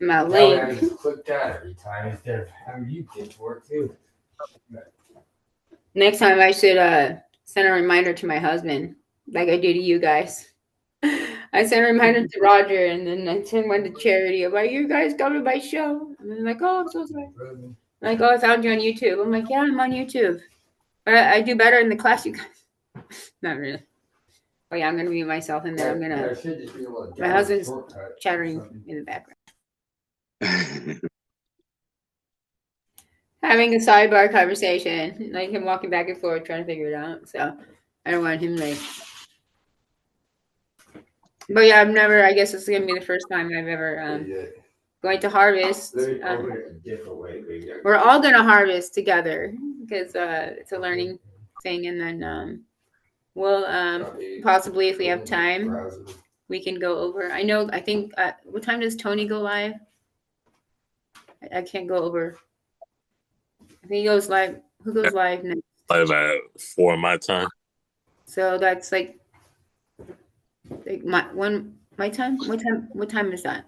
my link. I just click that every time instead of having you get to work too. Next time I should send a reminder to my husband, like I do to you guys. I sent a reminder to Roger, and then I sent one to Charity. I'm like, you guys come to my show. And they're like, oh, I'm so sorry. Like, oh, I found you on YouTube. I'm like, yeah, I'm on YouTube. But I do better in the class, you guys. Not really. Oh yeah, I'm gonna mute myself and then I'm gonna. My husband's chattering in the background, having a sidebar conversation, like him walking back and forth trying to figure it out. So I don't want him like. But yeah, I've never. I guess it's gonna be the first time I've ever going to harvest. We're all gonna harvest together because it's a learning thing, and then we'll possibly, if we have time, we can go over. I know. I think. What time does Tony go live? I can't go over. I think he goes live. Who goes live next? Live at 4 my time. So that's like my time. What time is that?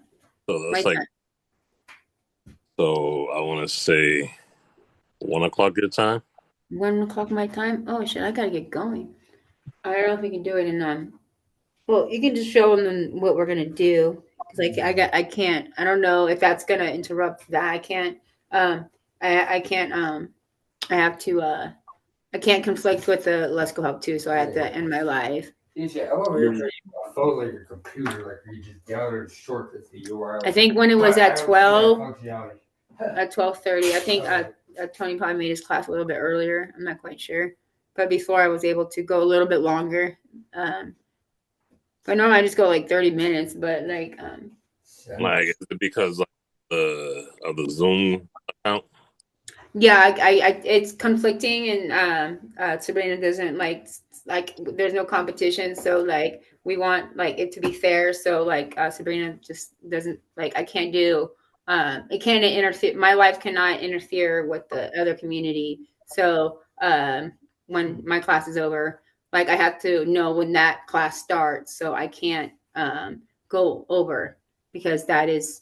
So that's my like. Time. So I want to say 1 o'clock your time. 1 o'clock my time. Oh shit! I gotta get going. I don't know if we can do it in Well, you can just show them what we're gonna do. Cause I can't. I don't know if that's gonna interrupt that. I can't. I can't. I have to. I can't conflict with the Lesko help too, so I have to end my live. DJ, I'm over here trying to phone like your computer, like you just download shortcuts the URL. I think when it was at 12, at 12:30, I think Tony probably made his class a little bit earlier. I'm not quite sure, but before I was able to go a little bit longer. But normally I just go like 30 minutes, but like is it because of the Zoom account? Yeah, I it's conflicting, and Sabrina doesn't like there's no competition, so like we want like it to be fair. So like Sabrina just doesn't like I can't do it can't interfere. My life cannot interfere with the other community. So when my class is over, like I have to know when that class starts, so I can't go over because that is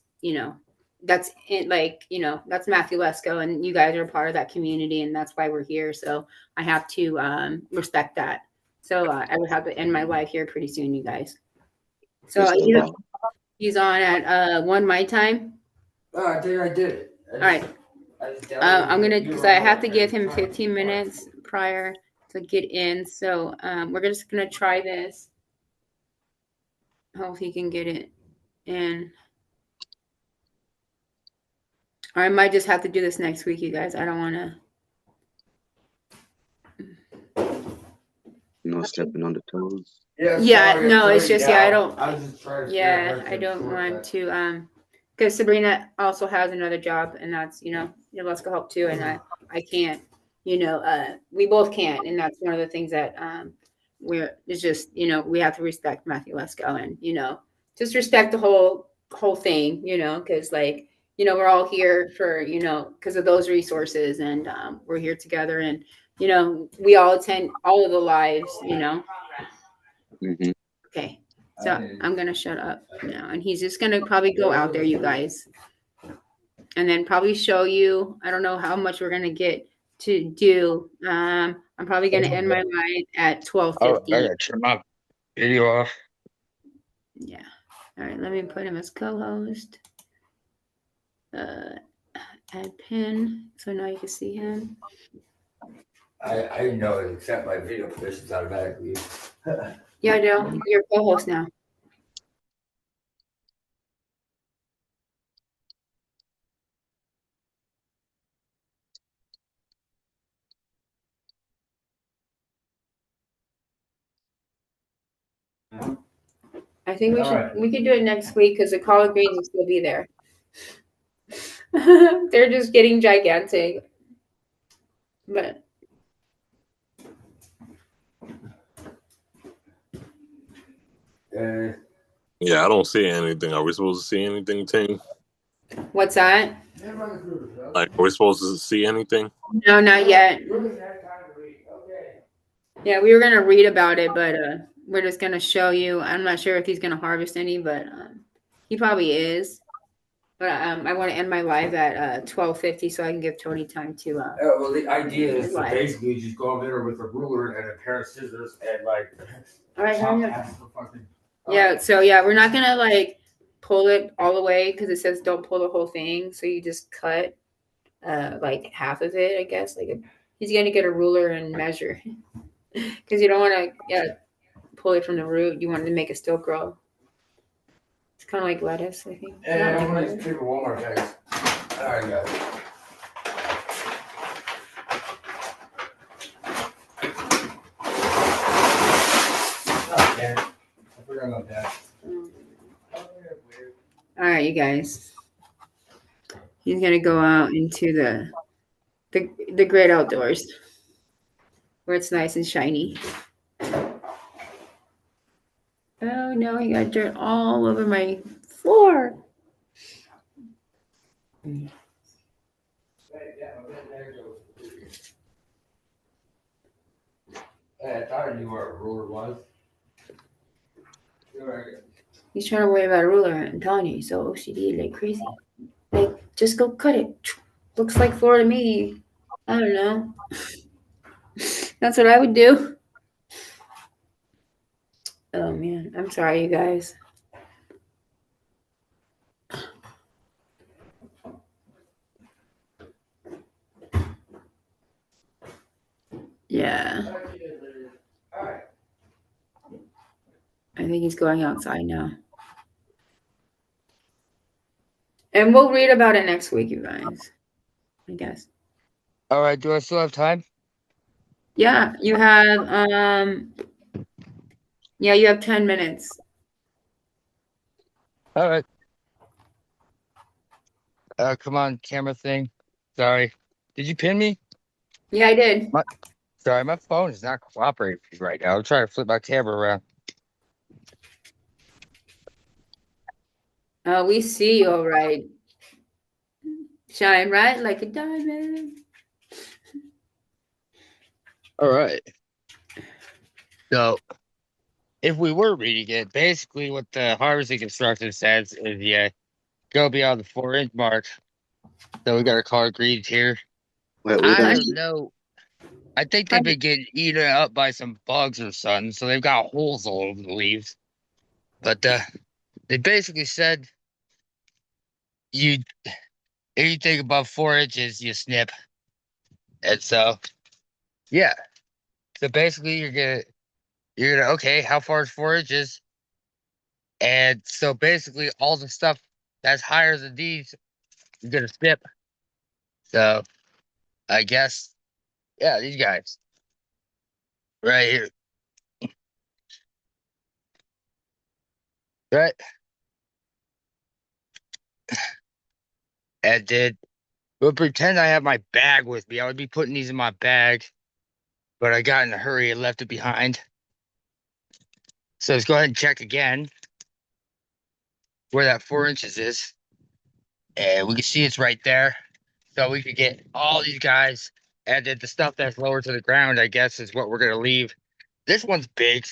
that's it, like that's Matthew Lesko, and you guys are part of that community, and that's why we're here. So I have to respect that. So I would have to end my life here pretty soon, you guys. So he's on at 1 my time. Oh, I did it. All right. I'm gonna because I have to give him 15 minutes prior to get in. So we're just gonna try this. Hope he can get it in. Or I might just have to do this next week, you guys. I don't want to. No stepping on the toes. Yeah, no, it's just I don't. I was just trying to. Yeah, I don't want to. Because Sabrina also has another job, and that's Let's Go Help too, and I can't. We both can't, and that's one of the things that it's just we have to respect Matthew Lesko, and just respect the whole thing, because like. We're all here for, because of those resources, and we're here together, and, we all attend all of the lives, Mm-hmm. Okay. So I'm going to shut up now, and he's just going to probably go out there, you guys, and then probably show you, I don't know how much we're going to get to do. I'm probably going to end my live at 12:50. Oh, I got to turn my video off. Yeah. All right. Let me put him as co-host. Add pin, so now you can see him. I know it, accept my video permissions automatically. Yeah, I know. You're co-host now. I think we could do it next week because the collard greens will still be there. They're just getting gigantic. But yeah, I don't see anything. Are we supposed to see anything, team? What's that? Like, are we supposed to see anything? No, not yet. Yeah, we were gonna read about it, but we're just gonna show you. I'm not sure if he's gonna harvest any, but he probably is. But I want to end my live at 12:50 so I can give Tony time to. Well, the idea is to basically just go over there with a ruler and a pair of scissors and like. All right. Yeah. So yeah, we're not gonna like pull it all the way because it says don't pull the whole thing. So you just cut like half of it, I guess, like He's gonna get a ruler and measure because you don't want to pull it from the root. You want to make it still grow. It's kind of like lettuce, I think. Hey, Not I'm like gonna lettuce. take a Walmart bags. Alright, guys. Oh, damn. I forgot about that. All right, you guys. He's gonna go out into the great outdoors where it's nice and shiny. Oh no, he got dirt all over my floor. Hey, I thought I knew where a ruler was. He's trying to worry about a ruler. I'm telling you, he's so OCD like crazy. Like, just go cut it. Looks like floor to me. I don't know. That's what I would do. Oh man, I'm sorry, you guys. Yeah. I think he's going outside now. And we'll read about it next week, you guys. I guess. All right. Do I still have time? Yeah, you have you have 10 minutes. All right. Come on, camera thing. Sorry. Did you pin me? Yeah, I did. Sorry, my phone is not cooperating right now. I'm trying to flip my camera around. We see you all right. Shine right like a diamond. All right. So, if we were reading it, basically what the harvesting instruction says is, go beyond the 4-inch mark. So we got our color greens here. Wait, we I done. don't know. I think they've been getting eaten up by some bugs or something, so they've got holes all over the leaves. But they basically said you anything above 4 inches, you snip. And so, yeah. So basically, you're gonna okay, how far is 4 inches? And so basically, all the stuff that's higher than these, you're gonna snip. So I guess, yeah, these guys right here, right? And then we'll pretend I have my bag with me. I would be putting these in my bag, but I got in a hurry and left it behind. So let's go ahead and check again where that 4 inches is. And we can see it's right there. So we could get all these guys. And then the stuff that's lower to the ground, I guess, is what we're going to leave. This one's big.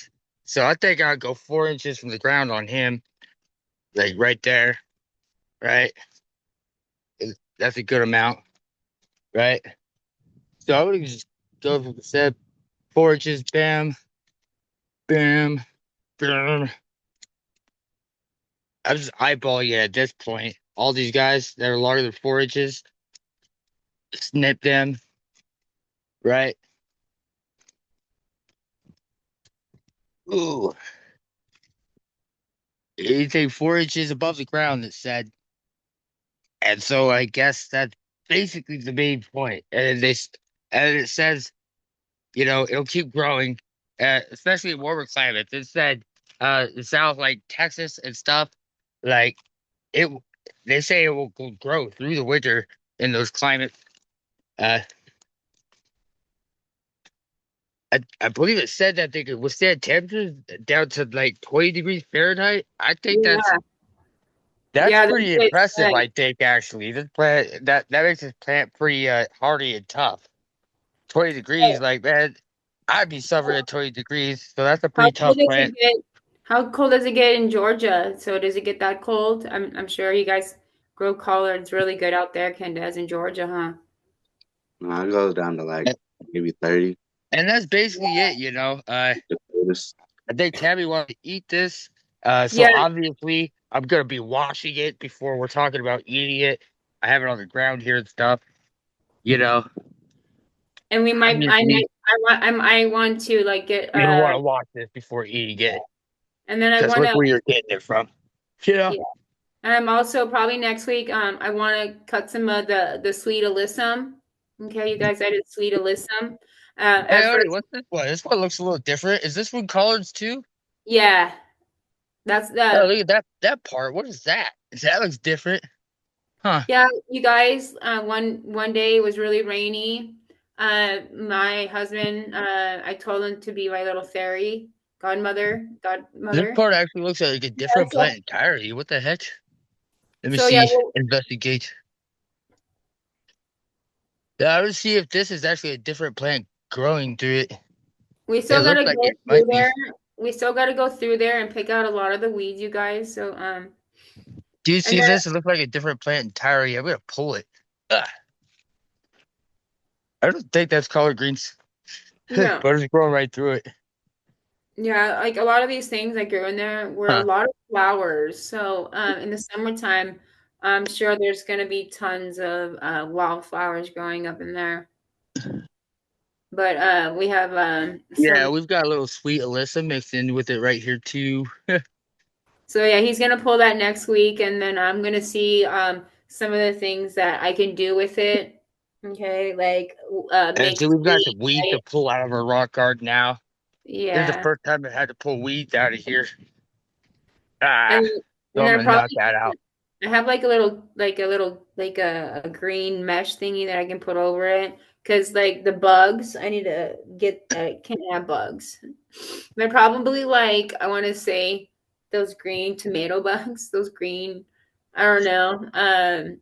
So I think I'll go 4 inches from the ground on him. Like right there. Right? That's a good amount. Right? So I would just go for the set 4 inches. Bam. Bam. Bam. I'm just eyeballing it at this point. All these guys that are larger than 4 inches, snip them, right? Ooh, anything 4 inches above the ground, it said. And so I guess that's basically the main point. And it says, it'll keep growing, especially in warmer climates. It said, the South, like Texas and stuff, like it. They say it will grow through the winter in those climates. Uh, I believe it said that they could withstand temperatures down to like 20 degrees Fahrenheit. I think Yeah. that's Yeah, that's pretty what it impressive. said. I think actually, this plant that makes this plant pretty hardy and tough. 20 degrees, like man, I'd be suffering at 20 degrees. So that's a How pretty cold tough does plant. it get? How cold does it get in Georgia? So does it get that cold? I'm sure you guys grow collards really good out there, Candace, in Georgia, huh? It goes down to like And maybe 30. and that's basically it. The coldest. I think Tammie wanted to eat this. So Yeah, obviously, I'm gonna be washing it before we're talking about eating it. I have it on the ground here and stuff. You know, And we I might, mean, I want to like get, you don't want to watch this before eating it, and then I because want look to, where you're getting it from. Yeah. yeah. And I'm also probably next week, I want to cut some of the sweet alyssum. Okay, you guys, I did sweet alyssum. Hey, At Artie, first, what's this one? This one looks a little different. Is this one collards too? yeah, that's Oh, the, look at that part. What is that? That looks different. Huh. yeah, you guys, one day it was really rainy. My husband, I told him to be my little fairy This godmother. part actually looks like a Yeah, different plant entirely. What the heck? Let me so yeah, see. Investigate. Yeah, I would see if this is actually a different plant growing through it. we It still looks gotta like go it through might be. there. We still gotta go through there and pick out a lot of the weeds, you guys. So Do you and see this? It looks like a different plant entirely. I'm gonna pull it. Ugh. I don't think that's collard greens, then no, but it's growing right through it. yeah, like a lot of these things that grew in there were a Huh. lot of flowers. So in the summertime, I'm sure there's gonna be tons of wildflowers growing up in there. But we have Yeah, some. we've got a little sweet Alyssa mixed in with it right here too. So yeah, he's gonna pull that next week, and then I'm gonna see some of the things that I can do with it. Okay, like And make so we've got tea, some weeds right? to pull out of our rock garden now. This is the Yeah, first time I had to pull weeds out of here. Ah, and so and I'm then gonna knock probably that out. I have like a green mesh thingy that I can put over it because like the bugs, I need to get can't have bugs. But probably like I want to say those green tomato bugs, those green. I don't know.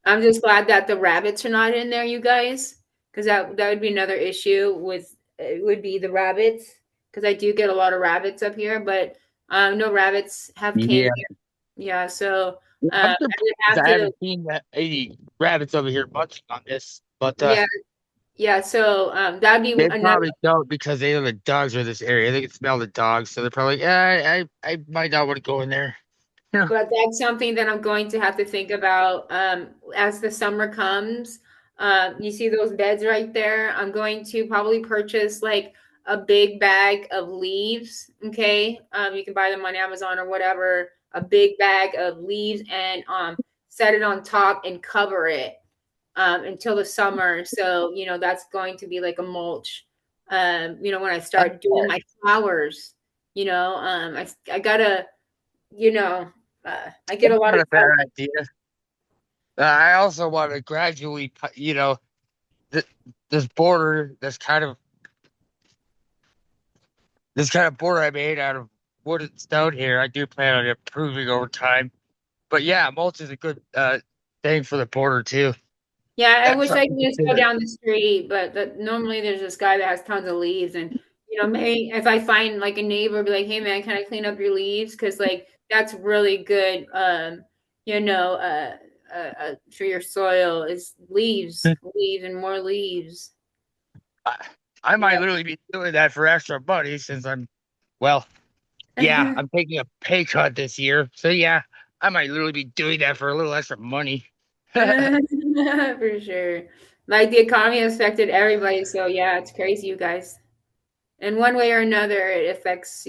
I'm just glad that the rabbits are not in there, you guys, because that would be another issue with it would be the rabbits because I do get a lot of rabbits up here, but no rabbits have came Yeah, here. Yeah, so I'm I would surprised have I to. haven't seen that 80 rabbits over here munching on this, but Yeah, yeah. So that'd be they another. probably don't because they know the dogs are in this area. They can smell the dogs, so they're probably like, yeah, I might not want to go in there. Yeah. But that's something that I'm going to have to think about as the summer comes. You see those beds right there? I'm going to probably purchase like a big bag of leaves. Okay. You can buy them on Amazon or whatever. A big bag of leaves and set it on top and cover it until the summer. So, that's going to be like a mulch. When I start doing my flowers, I gotta you know, I get That's a lot not of a bad idea. I also want to gradually, th this border, this kind of border I made out of wood and stone here. I do plan on improving over time. But yeah, mulch is a good thing for the border too. yeah, I That's wish I something could to just go consider. down the street, but normally there's this guy that has tons of leaves, and maybe if I find like a neighbor, be like, "Hey man, can I clean up your leaves?" Because like that's really good. You know, for your soil is leaves, and more leaves. I, I might Yeah. literally be doing that for extra money since well, yeah, I'm taking a pay cut this year. So yeah, I might literally be doing that for a little extra money. For sure. Like the economy has affected everybody, so yeah, it's crazy, you guys. In one way or another, it affects,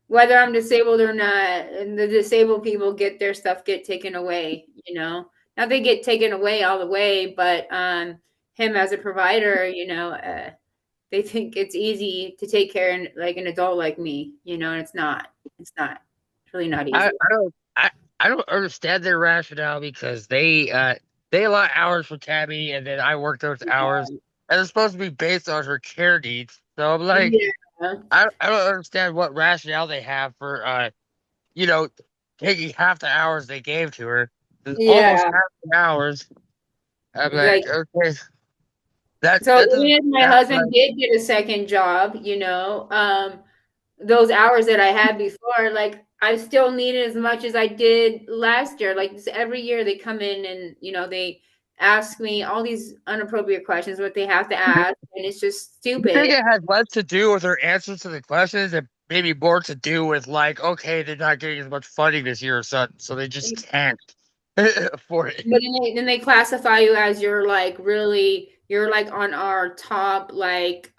whether I'm disabled or not, and the disabled people get their stuff get taken away. Not they get taken away all the way, but him as a provider, they think it's easy to take care of like an adult like me, and it's not. It's not. It's really not I, easy. I don't I don't understand their rationale because they allot hours for Tammie and then I work those hours and it's supposed to be based on her care needs. So I'm like, Yeah. I don't understand what rationale they have for you know, taking half the hours they gave to her. There's almost Yeah. half the hours. I'm Like like, okay, so that even doesn't if my sound husband right. did get a second job, those hours that I had before, like I still needed as much as I did last year. Like every year they come in and they ask me all these inappropriate questions, what they have to ask, and it's just I stupid. think it has less to do with her answers to the questions and maybe more to do with like, okay, they're not getting as much funding this year or something, so they just can't afford it. But then they classify you as you're like really you're like on our top, like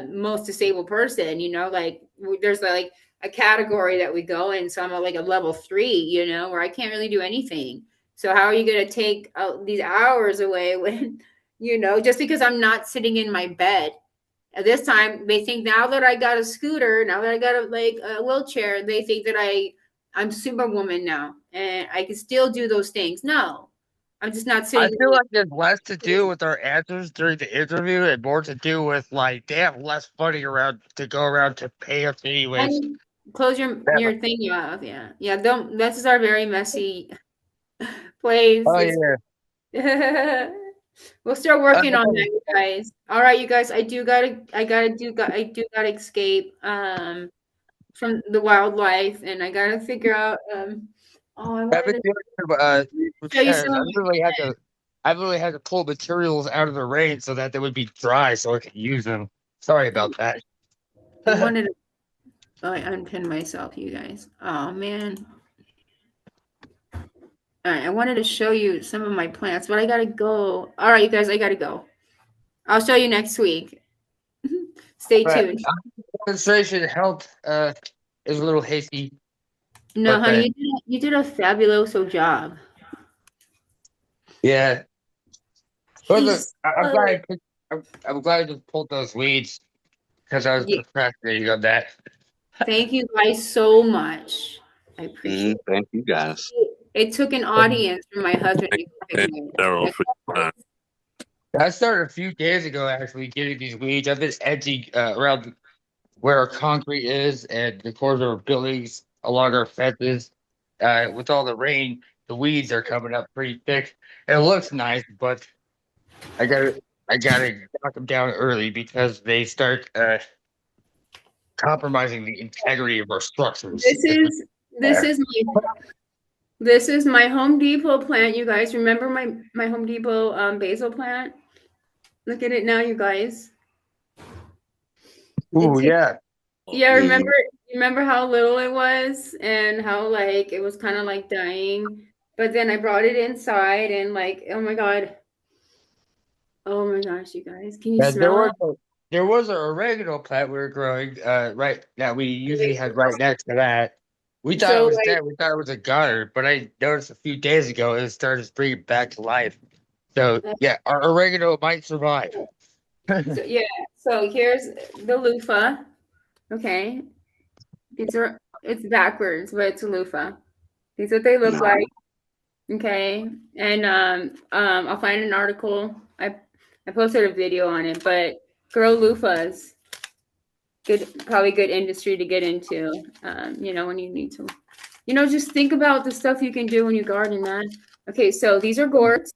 most disabled person, you know, like there's like a category that we go in. So I'm at like a level 3, you know, where I can't really do anything. So how are you going to take these hours away when, you know, just because I'm not sitting in my bed? At this time, they think now that I got a scooter, now that I got a wheelchair, they think that I'm Superwoman now and I can still do those things. No, I'm just not I sitting. feel like there's less to do with our answers during the interview and more to do with like they have less money around to go around to pay us anyways. And close your thing off. Yeah, yeah. Don't. This is our very messy place. Oh yeah. We'll start working on that, you guys. All right, you guys. I do gotta escape from the wildlife, and I gotta figure out. Oh, I I've wanted been to doing show you repairs. some of my. I literally had to pull materials out of the rain so that they would be dry so I could use them. Sorry about that. I wanted to. Oh, I unpinned myself, you guys. Oh man. All right, I wanted to show you some of my plants, but I gotta go. All right, you guys, I gotta go. I'll show you next week. Stay But tuned. demonstration helped is a little hasty. No, But honey, you did a fabuloso job. yeah. But look, He's I'm glad I just pulled those weeds because I was yeah, procrastinating on that. thank you guys so much. I appreciate Thank you guys. it. It took an audience for my husband to pick And me. Daryl for your time. I started a few days ago actually getting these weeds. I've been edging around where our concrete is and the corner of buildings along our fences. With all the rain, the weeds are coming up pretty thick. It looks nice, but I gotta I gotta knock them down early because they start compromising the integrity of our structures. This is this is my this is my Home Depot plant, you guys. Remember my Home Depot basil plant? Look at it now, you guys. Ooh, It's yeah. yeah, Mhm. remember how little it was and how like it was kind of like dying. But then I brought it inside and like, oh my gosh, you guys, can you Yeah, smell it? there was an oregano plant we were growing right now we usually had right next to that. We thought it So was like, dead. We thought it was a gutter, but I noticed a few days ago it started to bring it back to life. So yeah, our oregano might survive. so yeah, so here's the loofah. Okay, it's backwards, but it's a loofah. These are what they look No. like. Okay, and I'll find an article. I posted a video on it, but grow loofahs. Probably good industry to get into. You know, when you need to, you know, just think about the stuff you can do when you garden, man. Okay, so these are gourds.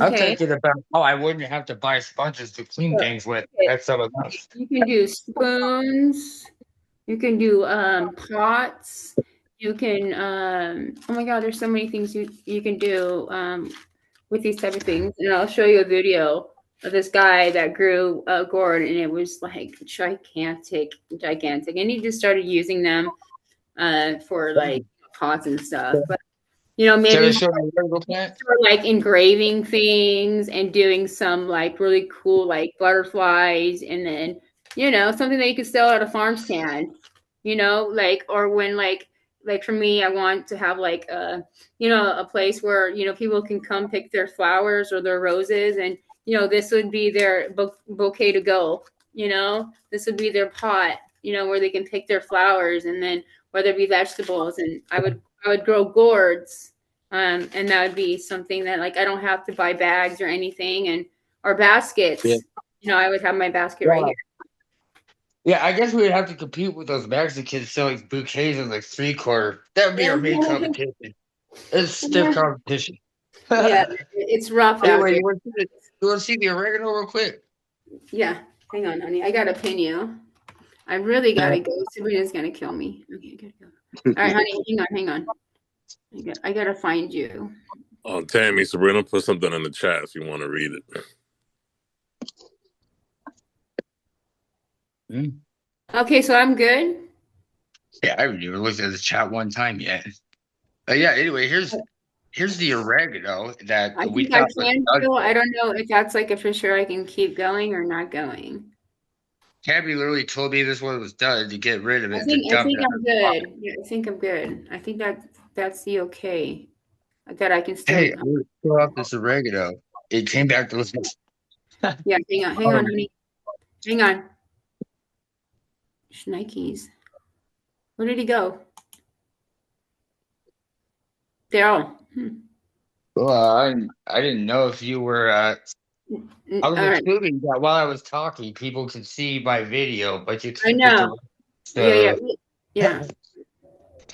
I'm Okay, thinking about how I wouldn't have to buy sponges to clean so, things with. okay, That's some of those. you can do spoons. You can do pots. You can oh my god, there's so many things you can do with these type of things. And I'll show you a video of this guy that grew a gourd, and it was like gigantic, gigantic. And he just started using them for like pots and stuff. But you know, Should I maybe show you the oregano plant? for like engraving things and doing some like really cool like butterflies, and then you know something that you could sell at a farm stand, you know, like or when like for me I want to have like a you know a place where you know people can come pick their flowers or their roses, and you know this would be their bouquet to go, you know, this would be their pot, you know, where they can pick their flowers, and then whether it be vegetables, and I would grow gourds, and that would be something that like I don't have to buy bags or anything, and or Yeah. baskets. You know, I would have my basket right here. Yeah, I guess we would have to compete with those Mexicans selling bouquets in like 3/4. That would be our main competition. It's stiff competition. Yeah, it's rough out Anyway, there. you want to see the oregano real quick? Yeah, hang on, honey. I gotta pin you. I really gotta go. Sabrina's gonna kill me. Okay, I gotta go. All right, honey, hang on. I gotta find you. Tammy, Sabrina put something in the chat if you want to read it. Okay, so I'm good. Yeah, I haven't even looked at the chat one time yet. Yeah, anyway, here's here's the oregano that I we think I thought was can done still. I for. don't know if that's like a for sure I can keep going or not going. Tammie literally told me this one was done to get rid of I it, to think I dump think it I'm out. good. Yeah, I think I'm good. I think that's the okay that I can still. Hey, I'm gonna throw off this oregano. It came back to listen. Yeah, hang on, honey, hang on. Nikes. Where did he go? Daryl. Well, I didn't know if you were. I All was right. assuming that while I was talking, people could see my video, but you I took it know. to. Yeah, yeah, So, yeah.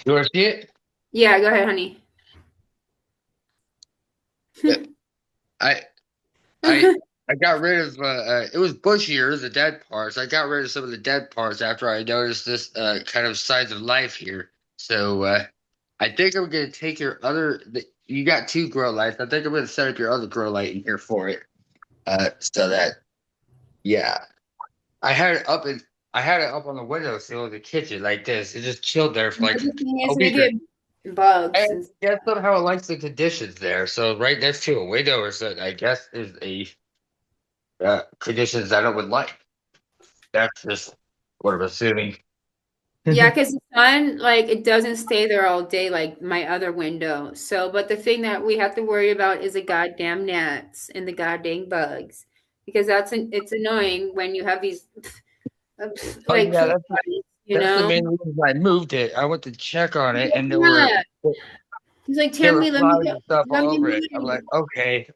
you want to see it? Yeah, go ahead, honey. I I I got rid of. It was bushier, the dead parts. I got rid of some of the dead parts after I noticed this kind of signs of life here. So I think I'm gonna take your other. You got two grow lights. I think I'm gonna set up your other grow light in here for it. So that yeah, I had it up in. I had it up on the windowsill of the kitchen like this. It just chilled there for like The thing a is, we week or. get bugs. And guess somehow it likes the conditions there. So right next to a window or something, I guess is a conditions that I would like. That's just what I'm assuming. Yeah, because the sun, like, it doesn't stay there all day like my other window. So, but the thing that we have to worry about is the goddamn gnats and the goddamn bugs, because it's annoying when you have these Oh like yeah, food bodies, you that's the know? main reason I moved it. I went to check on it, and Yeah. He's like, there were Tammy, flies and stuff let all me over it. I'm like, move. okay,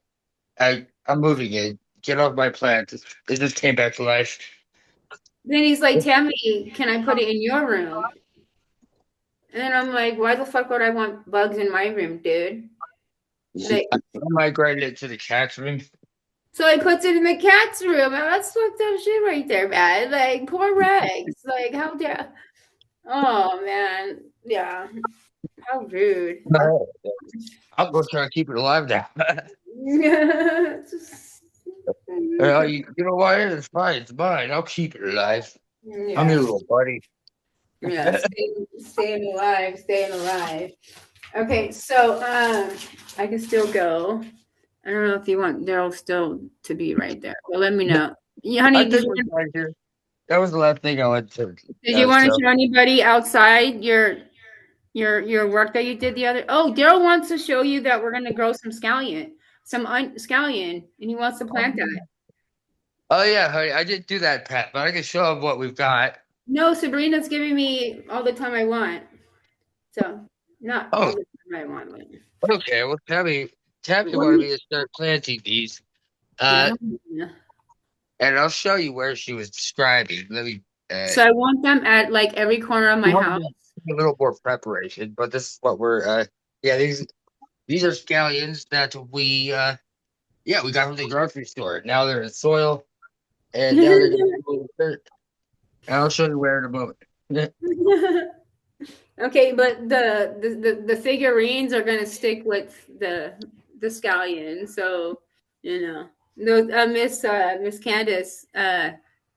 I'm moving it. Get off my plant. It just came back to life. Then he's like, Tammy, can I put it in your room? And I'm like, why the fuck would I want bugs in my room, dude? Like, I migrated it to the cat's room. so I puts it in the cat's room. And that's fucked up shit right there, man. Like, poor Rex. Like, how dare. Oh, man. Yeah. How rude. I'll go try to keep it alive now. Just- You know what? It's fine. It's mine. I'll keep it alive. I'm yeah. your little buddy. Yeah. Staying alive. Staying alive. Okay, so I can still go. I don't know if you want Daryl still to be right there. Well, let me know. Yeah, I honey, think we're right here. That was the last thing I went to. did you want to So show anybody outside your work that you did the other? Oh, Daryl wants to show you that we're gonna grow some scallion, scallion, and he wants to plant that. oh yeah, honey, I didn't do that, Pat, but I can show them what we've got. No, Sabrina's giving me all the time I want. So not all Oh, the time I want. But okay. Well, Tabby what do wanted you, me to start planting these. yeah, I Uh, don't know. and I'll show you where she was describing. Let me. So I want them at like every corner of We my wanted house. to do a little more preparation, but this is what we're. Yeah, these are scallions that we. Yeah, we got from the grocery store. Now they're in soil, and now they're going to be in dirt. And I'll show you where in a moment. Okay, but the figurines are gonna stick with the scallion. So you know, those Miss Candace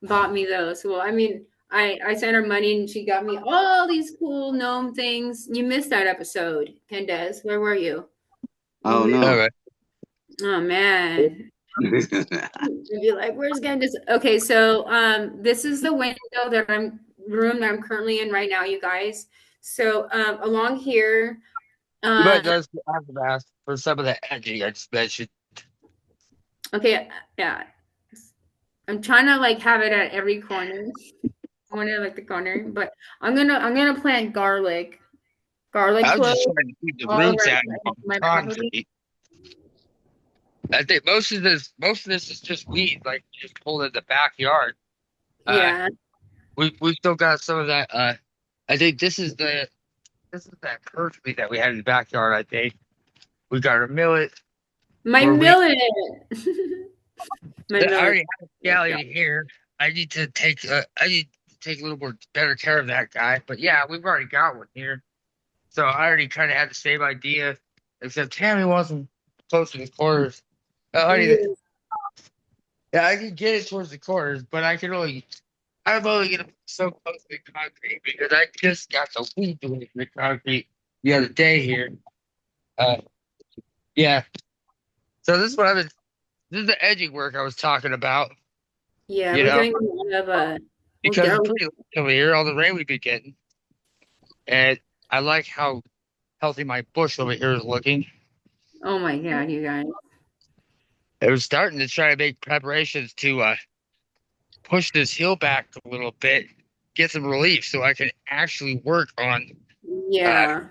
bought me those. Well, I mean, I sent her money and she got me all these cool gnome things. You missed that episode, Candace. Where were you? You Oh missed. All no. right. Oh man. You'd be like, where's Candace? Okay, so this is the room that I'm currently in right now, you guys. So along here, But uh, that's I have asked for some of the edging I just mentioned. okay, yeah, I'm trying to like have it at every corner. I want to like the corner, but I'm gonna plant garlic I was cloves just trying to keep the all roots around out of my the property. concrete. I think most of this is just weed, like just pulled in the backyard. Uh, Yeah, we still got some of that. I think this is that curly that we had in the backyard. I think we got our millet. my Where we millet, my I millet. already have a scallion here. I need to take a little more better care of that guy. But yeah, we've already got one here. So I already kind of had the same idea, except Tammie wants them close to the corners. Honey, Yeah. yeah, I can get it towards the corners, but I'm only gonna put so close to the concrete because I just got the weed away from the concrete the other day here. Uh, Yeah. So this is what this is the edging work I was talking about, Yeah, you we're know, doing a lot of we'll because it's go. pretty late over here, all the rain we've been getting. And I like how healthy my bush over here is looking. Oh my God, you guys. I was starting to try to make preparations to push this hill back a little bit, get some relief so I can actually work on uh, Yeah.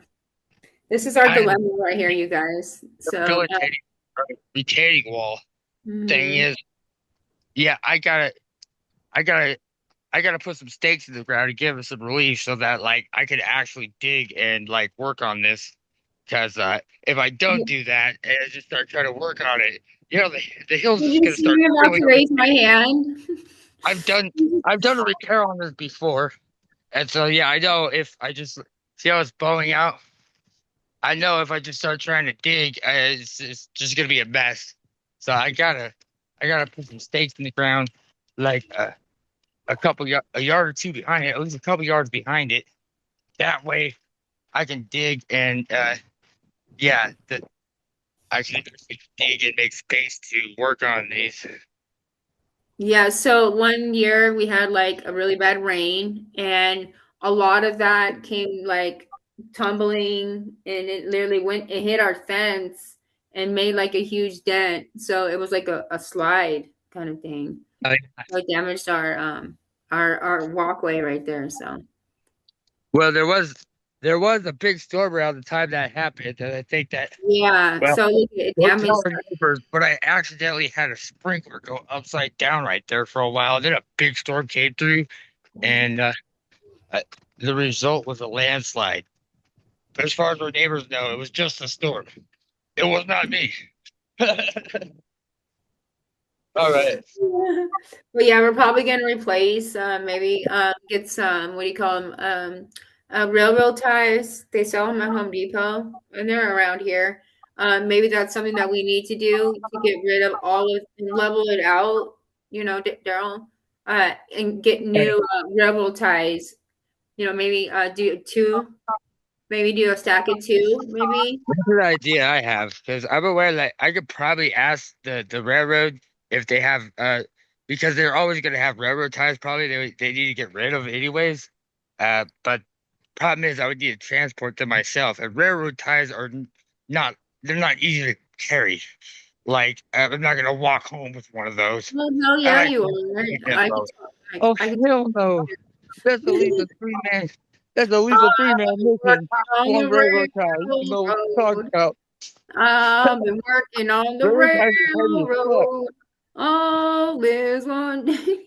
This is our kind of dilemma right here, you guys. So, rehabilitating retaining wall. Thing mhm. is, yeah, I gotta put some stakes in the ground to give it some relief so that like I could actually dig and like work on this. Because if I don't do that and I just start trying to work on it, the hill's Did just you gonna see start me about filling to up. raise my hand? I've done I've done a repair on this before, and so yeah, I know if I just see how it's bowing out. I know if I just start trying to dig, it's just gonna be a mess. So I gotta put some stakes in the ground, like a yard or two behind it, at least a couple yards behind it. That way I can dig and yeah, I can actually dig and make space to work on these. Yeah, so one year we had like a really bad rain, and a lot of that came like tumbling, and it literally went and hit our fence and made like a huge dent. So it was like a slide kind of thing. Uh, So it damaged our walkway right there. So well, there was a big storm around the time that happened, and I think that yeah, well, so it don't tell damaged. our neighbors, but I accidentally had a sprinkler go upside down right there for a while. Then a big storm came through, and uh, the result was a landslide. But as far as our neighbors know, it was just a storm. It was not me. All right. But yeah, we're probably gonna replace maybe get some what do you call them railroad ties. They sell them at Home Depot and they're around here. Maybe that's something that we need to do to get rid of all of and level it out. You know, Daryl, and get new railroad ties. You know, maybe do two, maybe do a stack of two, maybe. That's an idea I have because I'm aware that I could probably ask the railroad if they have because they're always going to have railroad ties. Probably they need to get rid of anyways. But problem is I would need to transport them myself, and railroad ties are not they're not easy to carry. Like I'm not going to walk home with one of those. Well, no, I yeah, like you are. I could, oh I could. hell no! That's at least a three man. That's at least a three-man mission On on the railroad ties. You know what I'm talking railroad. about. I've been working on the Railroad ties are heavy as fuck. railroad all this one day.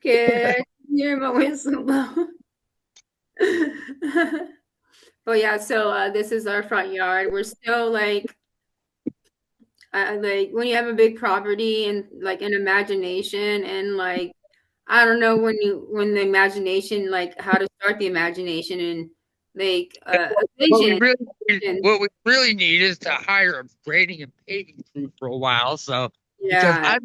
Can you hear my whistle blow? But yeah, so this is our front yard. We're still like when you have a big property and like an imagination and like I don't know when the imagination like how to start the imagination and like a What we vision. really what we really need is to hire a grading and paving crew for a while. So because Yeah.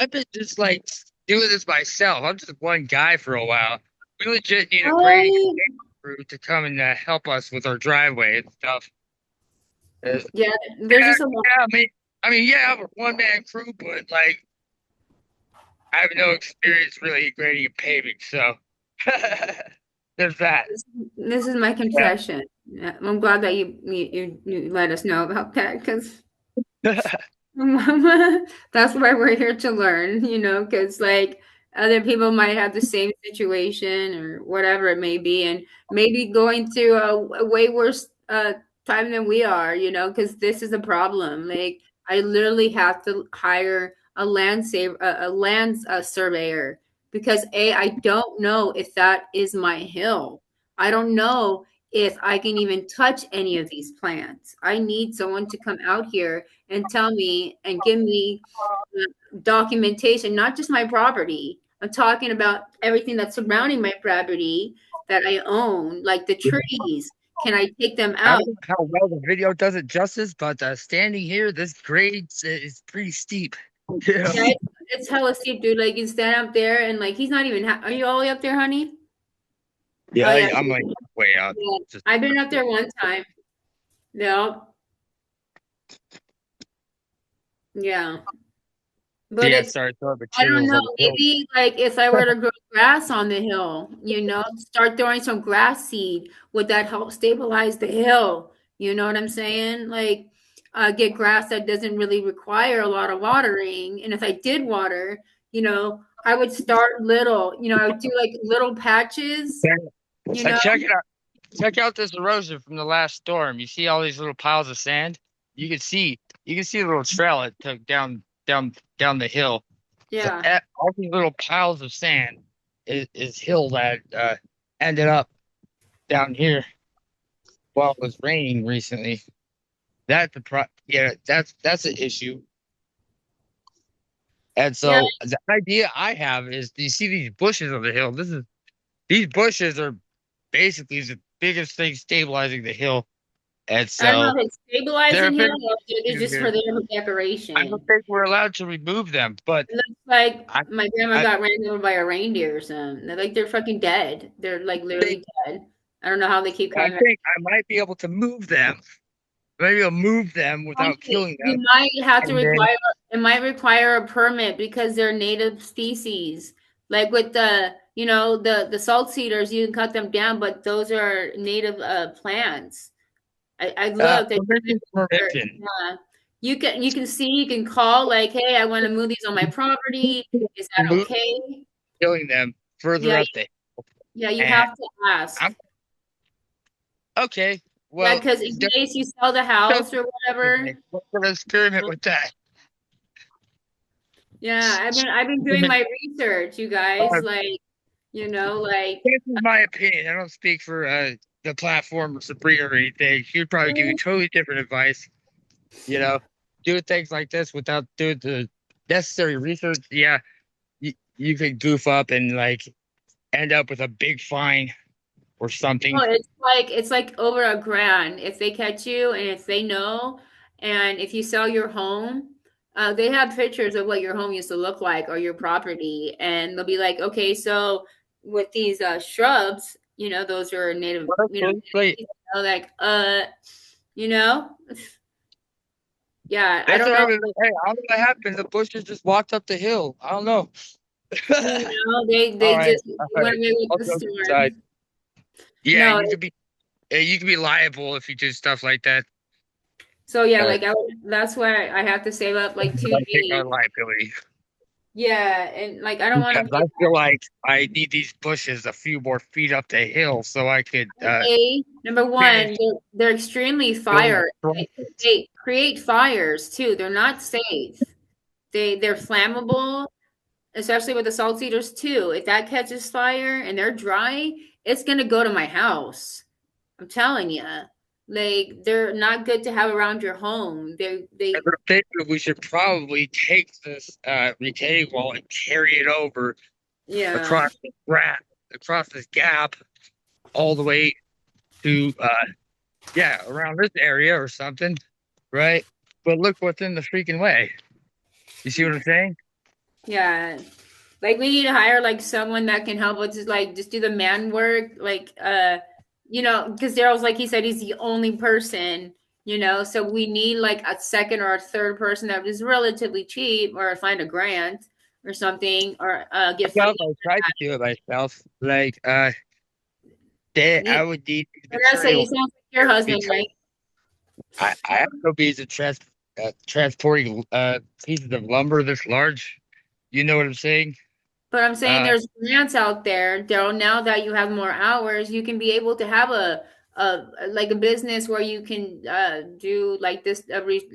I've been just like doing this myself. I'm just one guy for a while. We legit need a grading and Right. paving crew to come and help us with our driveway and stuff. Uh, Yeah, there's yeah, just a lot. yeah. Yeah, I'm a one-man crew, but like I have no experience really grading and paving. So there's that. This is my confession. I'm glad that you let us know about that because Yeah. that's why we're here to learn, you know, because like other people might have the same situation or whatever it may be, and maybe going through a way worse time than we are, you know, because this is a problem. Like I literally have to hire a land surveyor because I don't know if that is my hill. I don't know if I can even touch any of these plants. I need someone to come out here and tell me and give me documentation, not just my property. I'm talking about everything that's surrounding my property that I own, like the trees. Can I take them I out? don't know how well the video does it justice, but standing here, this grade is pretty steep. Yeah. Yeah, it's hella steep, dude. Like you stand up there and like he's not even. Are you all the way up there, honey? Oh Yeah, yeah, I'm like way up. yeah. Just I've been up there one time. No, Yeah. So But yeah, it's, start throwing I don't materials know, on the hill. maybe like if I were to grow grass on the hill, start throwing some grass seed, would that help stabilize the hill? You know what I'm saying? Like, get grass that doesn't really require a lot of watering. And if I did water, I would start little, I would do like little patches, you know? Check it out. Check out this erosion from the last storm. You see all these little piles of sand? You can see a little trail it took down the hill. So Yeah. all these little piles of sand is hill that ended up down here while it was raining recently. That's an issue. And Yeah. so the idea I have is, do you see these bushes on the hill? These bushes are basically the biggest thing stabilizing the hill. And I don't know so if it's they're a stabilizing hill big or if it's just for their I don't decoration. think we're allowed to remove them, but It looks like I, my grandma I got ran over by a reindeer or something. They're fucking dead. They're like think literally dead. I don't know how they keep I coming back. think I might be able to move them. Maybe I'll move them without killing them. You might have to And then require it might require a permit because they're native species. Like with the salt cedars, you can cut them down, but those are native plants. I looked. permission, permission. Yeah. You can see, you can call like, hey, I want to move these on my property. Is that Move okay? killing them further Yeah, up the yeah, you and have to ask. I'm okay. Yeah, Well, because in case you sell the house or whatever. we're gonna experiment with that. Yeah, I've been doing my research, you guys. Like, like This is my opinion. I don't speak for the platform or Sabrina or anything. She'd probably give you totally different advice. You know, doing things like this without doing the necessary research. Yeah, you could goof up and like end up with a big fine or something. oh, it's like over a grand if they catch you and if they know, and if you sell your home, they have pictures of what your home used to look like or your property, and they'll be like, okay, so with these shrubs, those are native, Like, like you know, yeah, I that's don't what I know, was like. Hey, I don't know what happened. The bushes just walked up the hill. I don't know. they All they right, just all right. went away with I'll the go inside. storm. Yeah, No, you could be liable if you do stuff like that. so yeah, Uh, that's why I have to save up like two I take on days. liability Yeah, and like I don't want to because I feel like I need these bushes a few more feet up the hill so I could number finish one, they're extremely building fire. a They, structure. they create fires too. They're not safe. They're flammable, especially with the salt cedars too. If that catches fire and they're dry, it's gonna go to my house. I'm telling you. Like they're not good to have around your home. And I think that we should probably take this retaining wall and carry it over Yeah. across across this gap all the way to around this area or something, right? But look what's in the freaking way. You see what I'm saying? Yeah. Like we need to hire like someone that can help us just do the man work. Like because Daryl's like he said he's the only person, so we need like a second or a third person that is relatively cheap or find a grant or something or get funding. I tried to do it myself. Like I You, would need these Vanessa, you materials sound like your husband, because right? I have no means of transporting pieces of lumber this large. You know what I'm saying? But I'm saying Uh, there's grants out there, Daryl. Now that you have more hours, you can be able to have a business where you can do like this,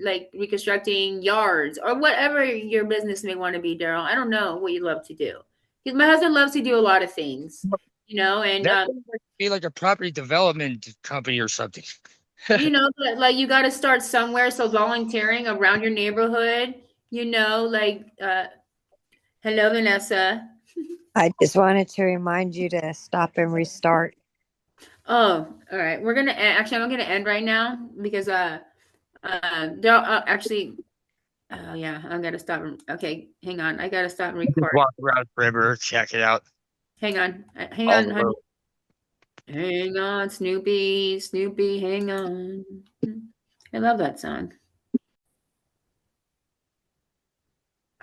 like reconstructing yards or whatever your business may want to be, Daryl. I don't know what you love to do because my husband loves to do a lot of things, and that would be like a property development company or something. but like you got to start somewhere. So volunteering around your neighborhood, like hello, Vanessa. I just wanted to remind you to stop and restart. Oh, all right. We're gonna actually. I'm gonna end right now because actually. Oh yeah, I'm gonna stop. Okay, hang on. I gotta stop and Just record. walk around the perimeter, check it out. Hang on. Hang All on, the honey. road. Hang on, Snoopy. Snoopy, hang on. I love that song.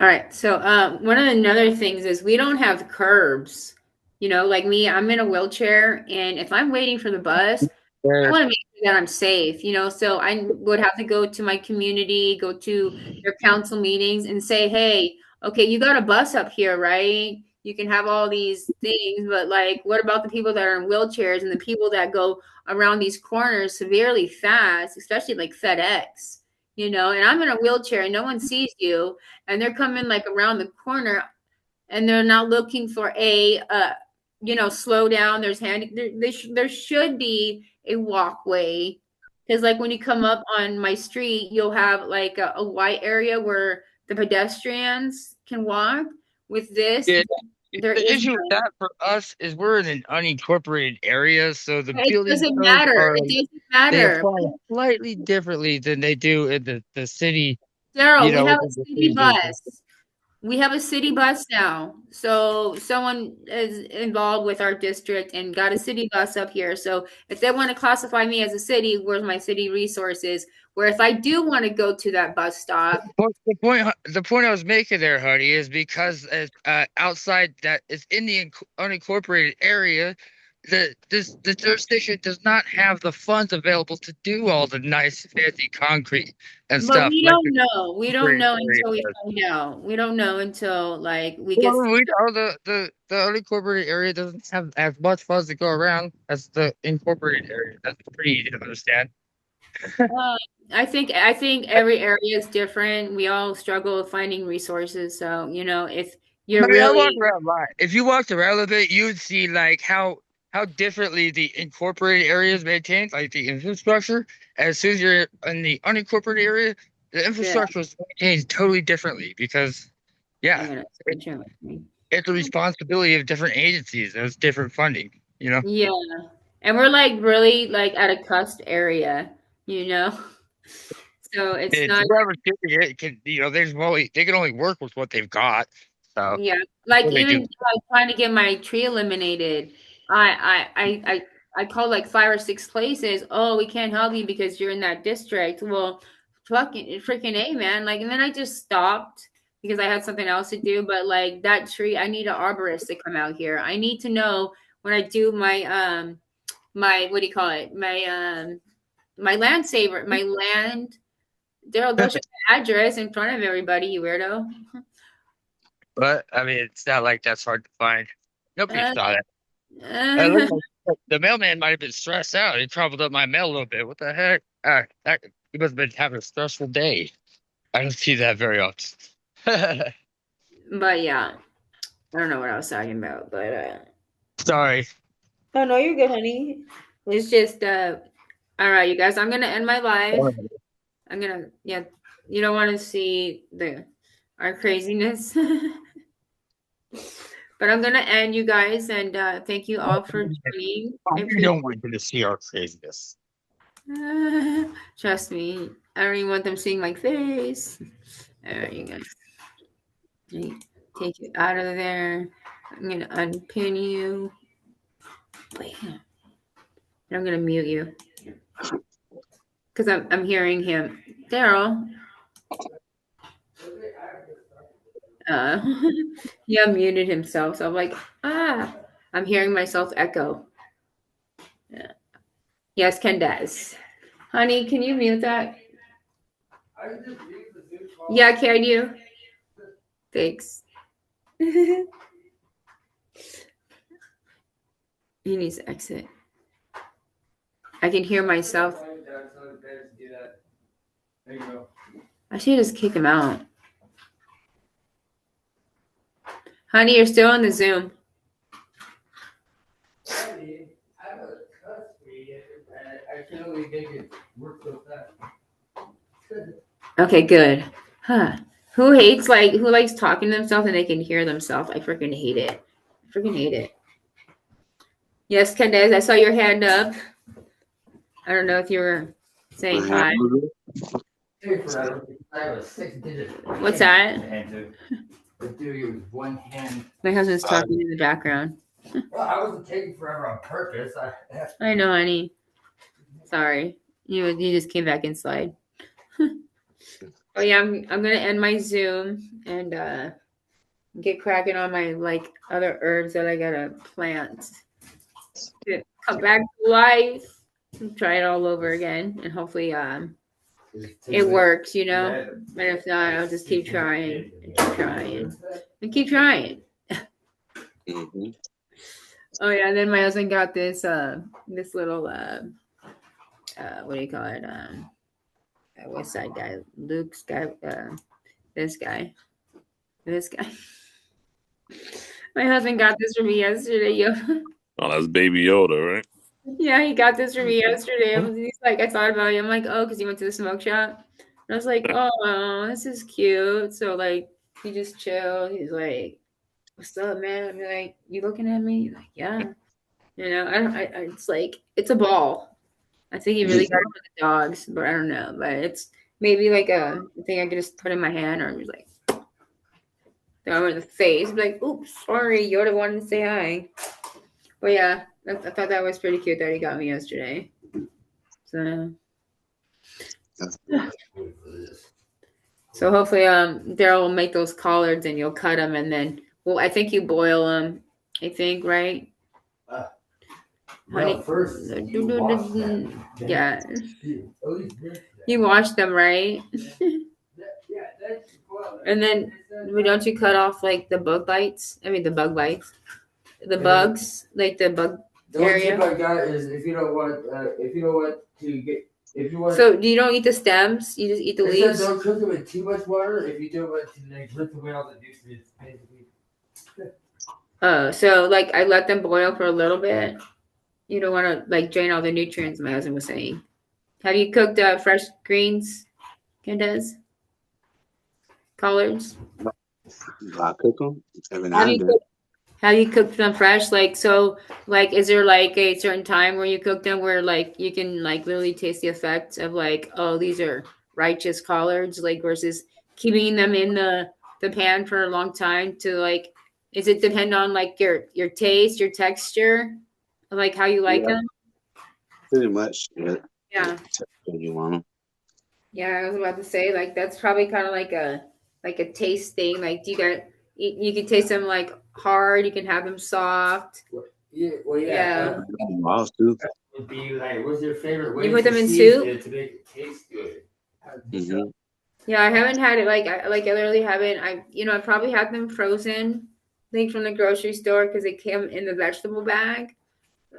All right. So one of the other things is we don't have curbs. You know, like me, I'm in a wheelchair, and if I'm waiting for the bus, I Where want to make sure that I'm safe, you know. So I would have to go to my community, go to their council meetings and say, hey, okay, you got a bus up here, right? You can have all these things, but like, what about the people that are in wheelchairs and the people that go around these corners severely fast, especially like FedEx, you know? And I'm in a wheelchair and no one sees you, and they're coming like around the corner and they're not looking for a you know, slow down. There's there should be a walkway, because like when you come up on my street, you'll have like a white area where the pedestrians can walk. With this, yeah, there the is issue with that for us is we're in an unincorporated area, so the it building doesn't codes matter, are it doesn't they matter. apply slightly differently than they do in the city, Daryl, you we know, have within a the city city limits. bus. We have a city bus now. So someone is involved with our district and got a city bus up here. So if they want to classify me as a city, where's my city resources? Where if I do want to go to that bus stop, But the point I was making there, Honey, is because outside that is in the unincorporated area, the jurisdiction does not have the funds available to do all the nice fancy concrete and but stuff we like don't the know. We don't incorporated know area until we does. find out. We don't know until like we get. Well, we know the unincorporated area doesn't have as much funds to go around as the incorporated area. That's pretty easy to understand. Uh, I think every area is different. We all struggle with finding resources. So you know, if I you're mean, I walk really around a lot. If you walked around a bit, you'd see like how differently the incorporated areas maintained, like the infrastructure. As soon as you're in the unincorporated area, the yeah, infrastructure was maintained totally differently because, I'm yeah, gonna it, switch with me. it's the responsibility of different agencies. There's different funding, you know. Yeah. And we're like really like at a cusp area, you know? So it's It's not, whoever's doing it can, they can only work with what they've got. So yeah. that's Like what they even do. like trying to get my tree eliminated. I called like 5 or 6 places. Oh, we can't help you because you're in that district. Well, fucking freaking A, man. Like, and then I just stopped because I had something else to do. But like that tree, I need an arborist to come out here. I need to know when I do my what do you call it? My land saver, my land. Daryl, don't show the address in front of everybody, you weirdo. But I mean, it's not like that's hard to find. Nobody Uh, saw that. It uh, looked like the mailman might have been stressed out. He troubled up my mail a little bit. What the heck? He must have been having a stressful day. I don't see that very often. but yeah, I don't know what I was talking about, but Sorry. oh no, you're good, honey. It's just all right, you guys. I'm gonna end my live. I'm gonna yeah. You don't want to see the our craziness, but I'm gonna end you guys, and thank you all for joining. I You appreciate. don't want to see our craziness. Trust me, I don't even want them seeing my face. All right, you guys. Take you out of there. I'm gonna unpin you. Bam. I'm gonna mute you because I'm hearing him. Daryl. Uh, he unmuted himself, so I'm like, I'm hearing myself echo. Yeah. Yes, Candace. Honey, can you mute that? Yeah, can you? Thanks. He needs to exit. I can hear myself. I should just kick him out. Honey, you're still on the Zoom. I can only make it work so fast. Okay, good. Huh. Who likes talking to themselves and they can hear themselves? I freaking hate it. I freaking hate it. Yes, Candace, I saw your hand up. I don't know if you were saying hi. I have a 6-digit. What's that? But dude, it was one hand. My husband's talking in the background. Well, I wasn't taking forever on purpose. I know, honey. Sorry. You just came back inside. Oh yeah, I'm gonna end my Zoom and get cracking on my like other herbs that I gotta plant to come back to life. Try it all over again, and hopefully it works, you know. But if not, I'll just keep trying and keep trying and keep trying. Mm-hmm. Oh yeah, and then my husband got this this little what do you call it? West Side guy, Luke's guy, this guy, this guy. My husband got this for me yesterday. Yo. Oh, that's Baby Yoda, right? Yeah, he got this for me yesterday. He's like, I thought about it. I'm like, oh, because he went to the smoke shop. And I was like, oh, this is cute. So like, he just chilled. He's like, what's up, man? I'm like, you looking at me? He's like, yeah. You know, it's like, it's a ball. I think he really got it for the dogs, but I don't know. But it's maybe like a thing I could just put in my hand or just like throw him in the face. Be like, oops, sorry, Yoda wanted to say hi. But yeah, I thought that was pretty cute that he got me yesterday. So, so hopefully, Daryl will make those collards and you'll cut them and then, well, I think you boil them. I think, right? Well, first, you wash them. Yeah. You wash them, right? And then, don't you cut off like the bug bites? I mean, the bug bites, the bugs, like the bug The only area. tip I got is if you don't want to get, if you want. So you don't eat the stems? You just eat the It leaves? says don't cook them in too much water. If you don't want to like rip away all the nutrients, basically. So like I let them boil for a little bit. You don't want to like drain all the nutrients. My husband was saying. Have you cooked fresh greens, Candace? Collards? I cook them every now and then. Have you cooked them fresh? Like so, like is there like a certain time where you cook them where like you can like literally taste the effects of like, oh, these are righteous collards, like versus keeping them in the pan for a long time to like, is it depend on like your taste, your texture, like how you like them? Pretty much. Yeah. Yeah. You want them. Yeah, I was about to say like that's probably kind of like a taste thing. Like do you can taste them like hard, you can have them soft. Yeah, well, yeah. Balls too. Would be like, what's your favorite way You put to them in season soup it to make it taste good? Mm-hmm. Yeah, I haven't had it I literally haven't. I probably had them frozen, I think from the grocery store because they came in the vegetable bag.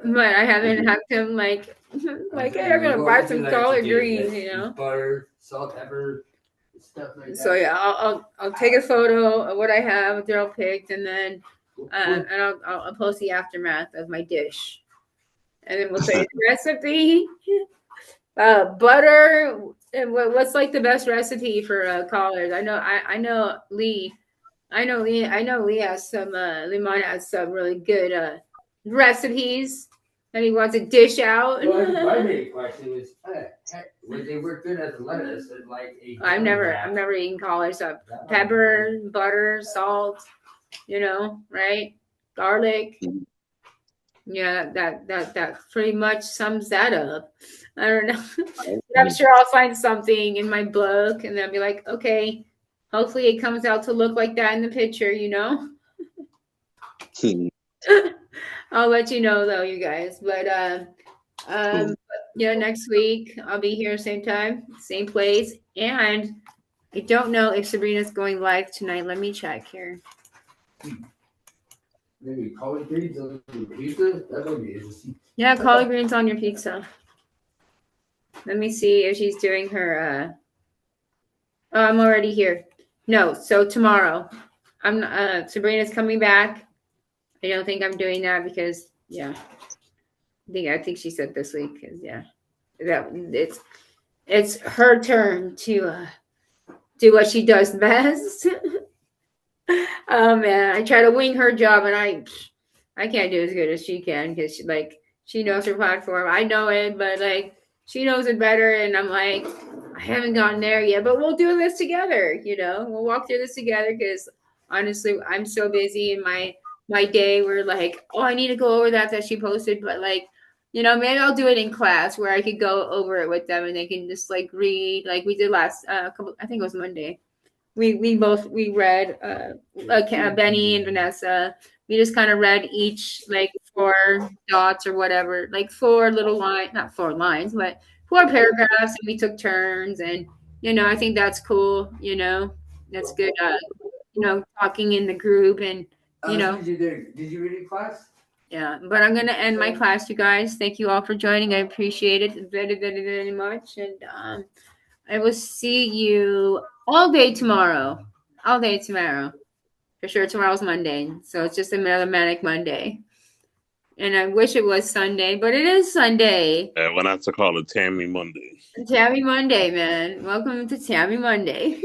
But I haven't had them like hey, I'm gonna buy some collard greens, you know. Butter, salt, pepper, stuff like that. So yeah, I'll take a photo of what I have, what they're all picked, and then and I'll post the aftermath of my dish, and then we'll say the recipe. Butter. And what's like the best recipe for collards? I know Lee. I know Lee has some. Limon has some really good recipes that he wants to dish out. Well, my main question is, would they work good as a lettuce and like a? I've never eaten collards. So pepper, butter, salt. You know, right? Garlic. Yeah, that pretty much sums that up. I don't know. I'm sure I'll find something in my book and then be like, okay, hopefully it comes out to look like that in the picture, you know? I'll let you know though, you guys. But yeah, next week I'll be here same time, same place. And I don't know if Sabrina's going live tonight. Let me check here. Maybe collard greens on your pizza? That would be interesting. Yeah, collard greens on your pizza. Let me see if she's doing her oh, I'm already here. No, so tomorrow. I'm Sabrina's coming back. I don't think I'm doing that because yeah. I think she said this week because yeah. That it's her turn to do what she does best. Oh man, I try to wing her job and I can't do as good as she can because she knows her platform. I know it, but like she knows it better, and I'm like, I haven't gotten there yet, but we'll do this together. You know, we'll walk through this together because honestly, I'm so busy in my day where like, oh, I need to go over that she posted, but like You know, maybe I'll do it in class where I could go over it with them and they can just like read like we did last couple. I think it was Monday. We read Benny and Vanessa. We just kind of read each like 4 dots or whatever, like 4 little not 4 lines, but 4 paragraphs, and we took turns. And I think that's cool. That's good. Talking in the group, and Did you read in class? yeah. But I'm gonna end my class, you guys. Thank you all for joining. I appreciate it very, very, very much, and I will see you all day tomorrow. All day tomorrow. For sure, tomorrow's Monday. So it's just another manic Monday. And I wish it was Sunday, but it is Sunday. And when I have to call it Tammie Monday. Tammie Monday, man. Welcome to Tammie Monday.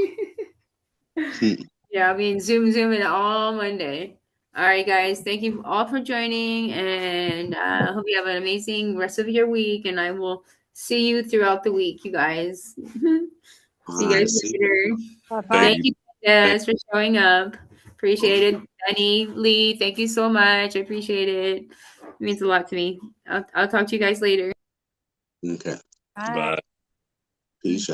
Yeah, I'll be in zooming all Monday. All right, guys. Thank you all for joining. And I hope you have an amazing rest of your week. And I will see you throughout the week, you guys. See you guys later. Bye-bye. Thank you, guys, for showing up. Appreciate it. Benny, Lee, thank you so much. I appreciate it. It means a lot to me. I'll talk to you guys later. Okay. Bye. Bye. Peace out.